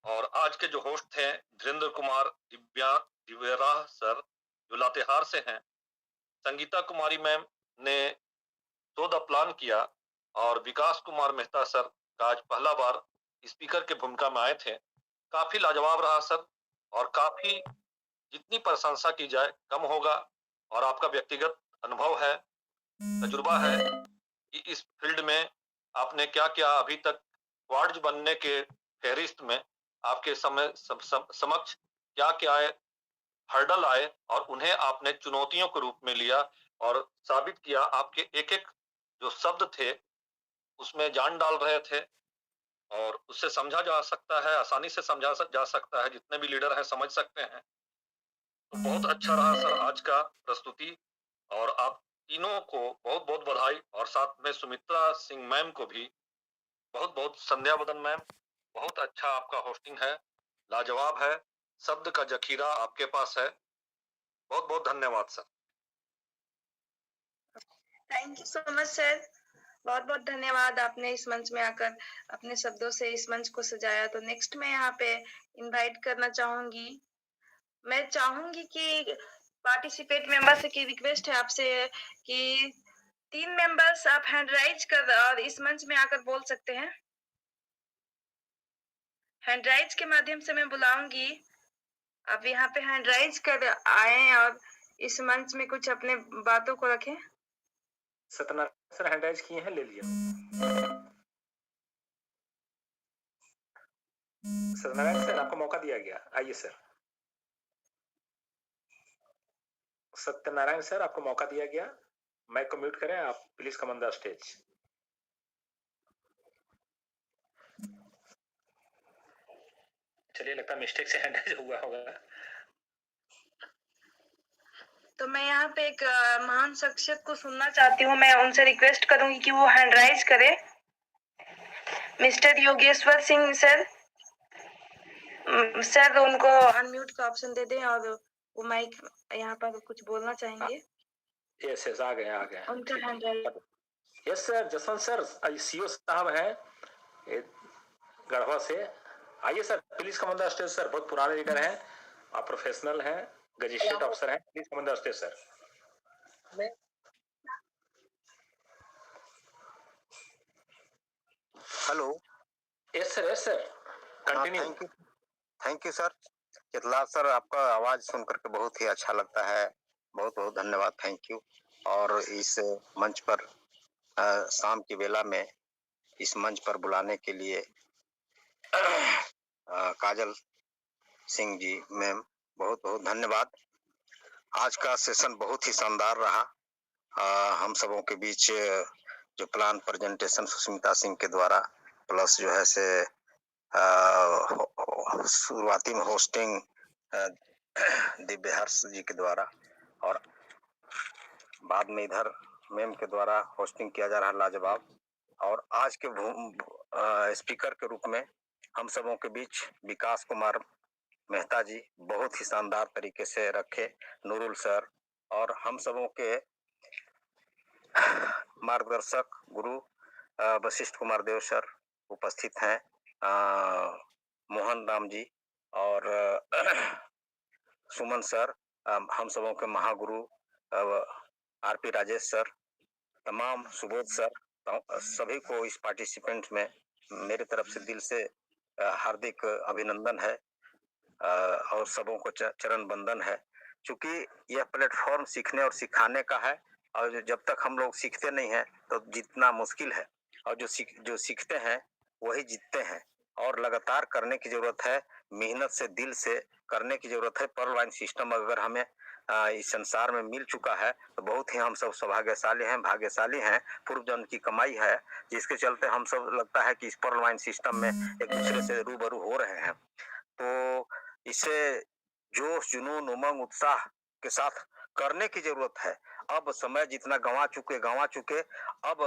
और आज के जो होस्ट थे धीरेन्द्र कुमार दिव्यरा सर जो लातेहार से हैं, संगीता कुमारी मैम ने शो द प्लान किया और विकास कुमार मेहता सर का आज पहला बार स्पीकर के भूमिका में आए थे। काफी लाजवाब रहा सर और काफी जितनी प्रशंसा की जाए कम होगा। और आपका व्यक्तिगत अनुभव है, तजुर्बा है कि इस फील्ड में आपने क्या क्या अभी तक वार्ड बनने के फहरिस्त में आपके समक्ष क्या क्या हर्डल आए और उन्हें आपने चुनौतियों के रूप में लिया और साबित किया। आपके एक एक जो शब्द थे उसमें जान डाल रहे थे और उससे समझा जा सकता है, आसानी से समझा जा सकता है, जितने भी लीडर हैं समझ सकते हैं। तो बहुत अच्छा रहा सर आज का प्रस्तुति। और आप तीनों को बहुत बहुत बधाई और साथ में सुमित्रा सिंह मैम को भी बहुत बहुत संध्या वंदन मैम। बहुत अच्छा आपका होस्टिंग है, लाजवाब है, शब्द का जखीरा आपके पास है। बहुत बहुत धन्यवाद sir. Thank you so much sir, बहुत बहुत धन्यवाद। आपने इस मंच में आकर अपने शब्दों से इस मंच को सजाया। तो नेक्स्ट मैं यहाँ पे इनवाइट करना चाहूंगी, मैं चाहूंगी कि पार्टिसिपेट मेंबर से की रिक्वेस्ट है आपसे कि 3 मेंबर्स आप हैंड राइज कर और इस मंच में आकर बोल सकते हैं। हैंड राइज के माध्यम से मैं बुलाऊंगी, आप यहाँ पे हैंड राइज कर आए और इस मंच में कुछ अपने बातों को रखें। सत्यनारायण सर हैंड राइज किए हैं, ले लिया। सत्यनारायण सर आपको मौका दिया गया, आइए सर। सत्यनारायण सर आपको मौका दिया गया, माइक को म्यूट करें, आप please come on the stage. चलिए लगता है मिस्टेक से हैंड राइज हुआ होगा। तो मैं यहाँ पे एक महान शख्सियत को सुनना चाहती हूँ, मैं उनसे रिक्वेस्ट करूंगी कि वो हैंड राइज करे। Mister Yogeshwar Singh sir, sir उनको अनम्यूट का ऑप्शन दे दें और वो माइक यहाँ पर कुछ बोलना चाहेंगे। यस यस आ गए उनका hand raise. Yes sir, Jaswant sir CO साहब हैं गढ़वा से, आइए sir please come on the stage sir. बहुत पुराने लीडर हैं, आप प्रोफेशनल हैं, गजेटेड ऑफिसर हैं, please come on the stage sir. Hello. Yes sir continue. Thank you sir. Yatlal sir आपका आवाज सुन करके बहुत ही अच्छा लगता है, बहुत बहुत धन्यवाद, थैंक यू। और इस मंच पर शाम की बेला में इस मंच पर बुलाने के लिए काजल सिंह जी मैम बहुत बहुत धन्यवाद। आज का सेशन बहुत ही शानदार रहा। हम सबों के बीच जो प्लान प्रेजेंटेशन सुष्मिता सिंह के द्वारा प्लस जो है से शुरुआती में होस्टिंग दिव्य हर्ष जी के द्वारा और बाद में इधर मैम के द्वारा होस्टिंग किया जा रहा लाजवाब। और आज के स्पीकर के रूप में हम सबों के बीच विकास कुमार मेहता जी बहुत ही शानदार तरीके से रखे, नूरुल सर और हम सबों के मार्गदर्शक गुरु वशिष्ठ कुमार देव सर उपस्थित हैं, मोहन राम जी और सुमन सर, हम सबों के महागुरु आरपी राजेश सर, तमाम सुबोध सर, सभी को इस पार्टिसिपेंट में मेरे तरफ से दिल से हार्दिक अभिनंदन है। और सबों को चरण बंदन है, क्योंकि यह प्लेटफॉर्म सीखने और सिखाने का है। और जब तक हम लोग सीखते नहीं हैं तो जीतना मुश्किल है, और जो सीखते हैं वही जीतते हैं। और लगातार करने की जरूरत है, मेहनत से, दिल से करने की जरूरत है। पर्ल वाइन सिस्टम अगर हमें इस संसार में मिल चुका है तो बहुत ही हम सब सौभाग्यशाली हैं, भाग्यशाली हैं। पूर्व जन्म की कमाई है, जिसके चलते हम सब लगता है कि इस पर्ल वाइन सिस्टम में एक दूसरे से रूबरू हो रहे हैं। तो इसे जोश, जुनून, उमंग, उत्साह के साथ करने की जरूरत है। अब समय जितना गंवा चुके, अब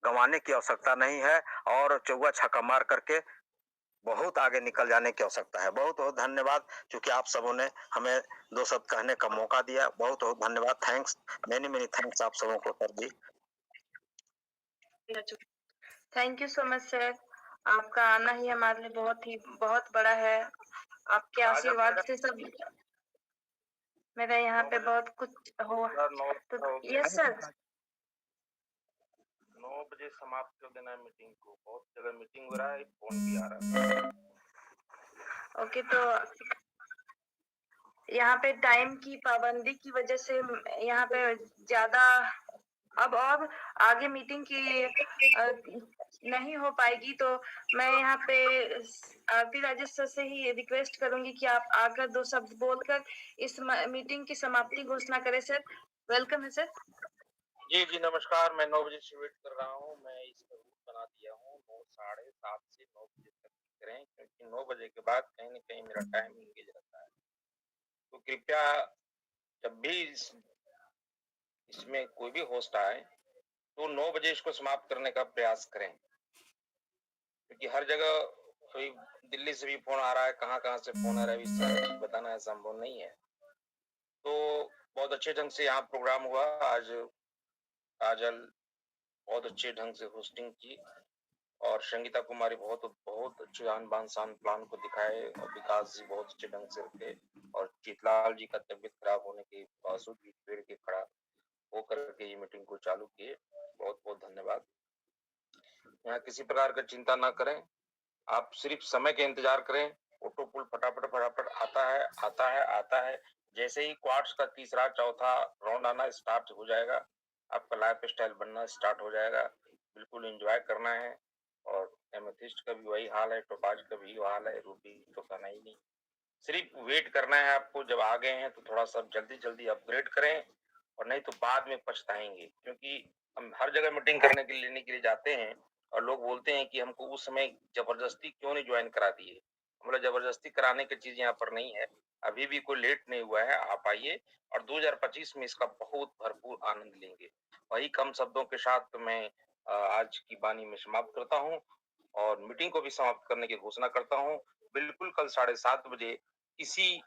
गंवाने की आवश्यकता नहीं है, और चौवा छक्का मार करके बहुत आगे निकल जाने की आवश्यकता है। बहुत बहुत धन्यवाद, क्योंकि आप सबों ने हमें 2 शब्द कहने का मौका दिया। बहुत बहुत धन्यवाद। थैंक्स, मेनी थैंक्स आप सबों को sir ji. Thank you so much sir, आपका आना ही हमारे लिए बहुत बड़ा है। आपके आशीर्वाद से सब मेरा यहाँ पे बहुत कुछ हुआ। तो यस सर, 9 बजे समाप्त कर देना है मीटिंग को। बहुत जगह मीटिंग हो रहा है, फोन भी आ रहा है। ओके, तो यहाँ पे टाइम की पाबंदी की वजह से यहाँ पे ज्यादा अब और आगे मीटिंग की नहीं हो पाएगी, तो मैं यहाँ पे आरती राजेश सर से ही रिक्वेस्ट करूंगी कि आप आकर 2 शब्द बोलकर इस मीटिंग की समाप्ति घोषणा करें सर। वेलकम है सर। जी नमस्कार। मैं 9 बजे से वेट कर रहा हूँ। मैं इसका रूट बना दिया हूँ 7:30 से 9 बजे तक करें, क्योंकि 9 बजे के बाद कहीं न कहीं मेरा टाइम इंगेज रहता है। तो कृपया जब भी इसमें कोई भी होस्ट आए तो 9 बजे इसको समाप्त करने का प्रयास करें, क्योंकि हर जगह कोई दिल्ली से भी फोन आ रहा है, कहाँ से फोन आ रहा है, इस सारा चीज बताना संभव नहीं है। तो बहुत अच्छे ढंग से यहाँ प्रोग्राम हुआ आज। काजल बहुत अच्छे ढंग से होस्टिंग की, और संगीता कुमारी बहुत अच्छे आन बान शान प्लान को दिखाए, और विकास जी बहुत अच्छे ढंग से रखे, और जीतलाल जी का तबीयत खराब होने के बावजूद भी पेड़ के खड़ा होकर के ये मीटिंग को चालू किए। बहुत बहुत धन्यवाद। यहाँ किसी प्रकार का चिंता ना करें, आप सिर्फ समय के इंतजार करें। ऑटो पुल फटाफट आता है। जैसे ही क्वार्ट्स का तीसरा चौथा राउंड आना स्टार्ट हो जाएगा, आपका लाइफ स्टाइल बनना स्टार्ट हो जाएगा। बिल्कुल एंजॉय करना है। और एमेथिस्ट का भी वही हाल है, टोपाज का भी हाल है, रूबी तो कहना ही नहीं। सिर्फ वेट करना है आपको। जब आ गए हैं तो थोड़ा सा जल्दी अपग्रेड करें, और नहीं तो बाद में पछताएंगे। क्योंकि हम हर जगह मीटिंग लेने के लिए जाते हैं, और लोग बोलते हैं कि हमको उस समय जबरदस्ती क्यों नहीं ज्वाइन करा दिए। मतलब जबरदस्ती कराने की चीज यहाँ पर नहीं है। अभी भी कोई लेट नहीं हुआ है, आप आइए, और 2025 में इसका बहुत भरपूर आनंद लेंगे। वही कम शब्दों के साथ मैं आज की वाणी में समाप्त करता हूँ, और मीटिंग को भी समाप्त करने की घोषणा करता हूँ। बिल्कुल कल 7:30 बजे इसी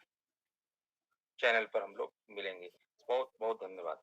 चैनल पर हम लोग मिलेंगे। बहुत बहुत धन्यवाद।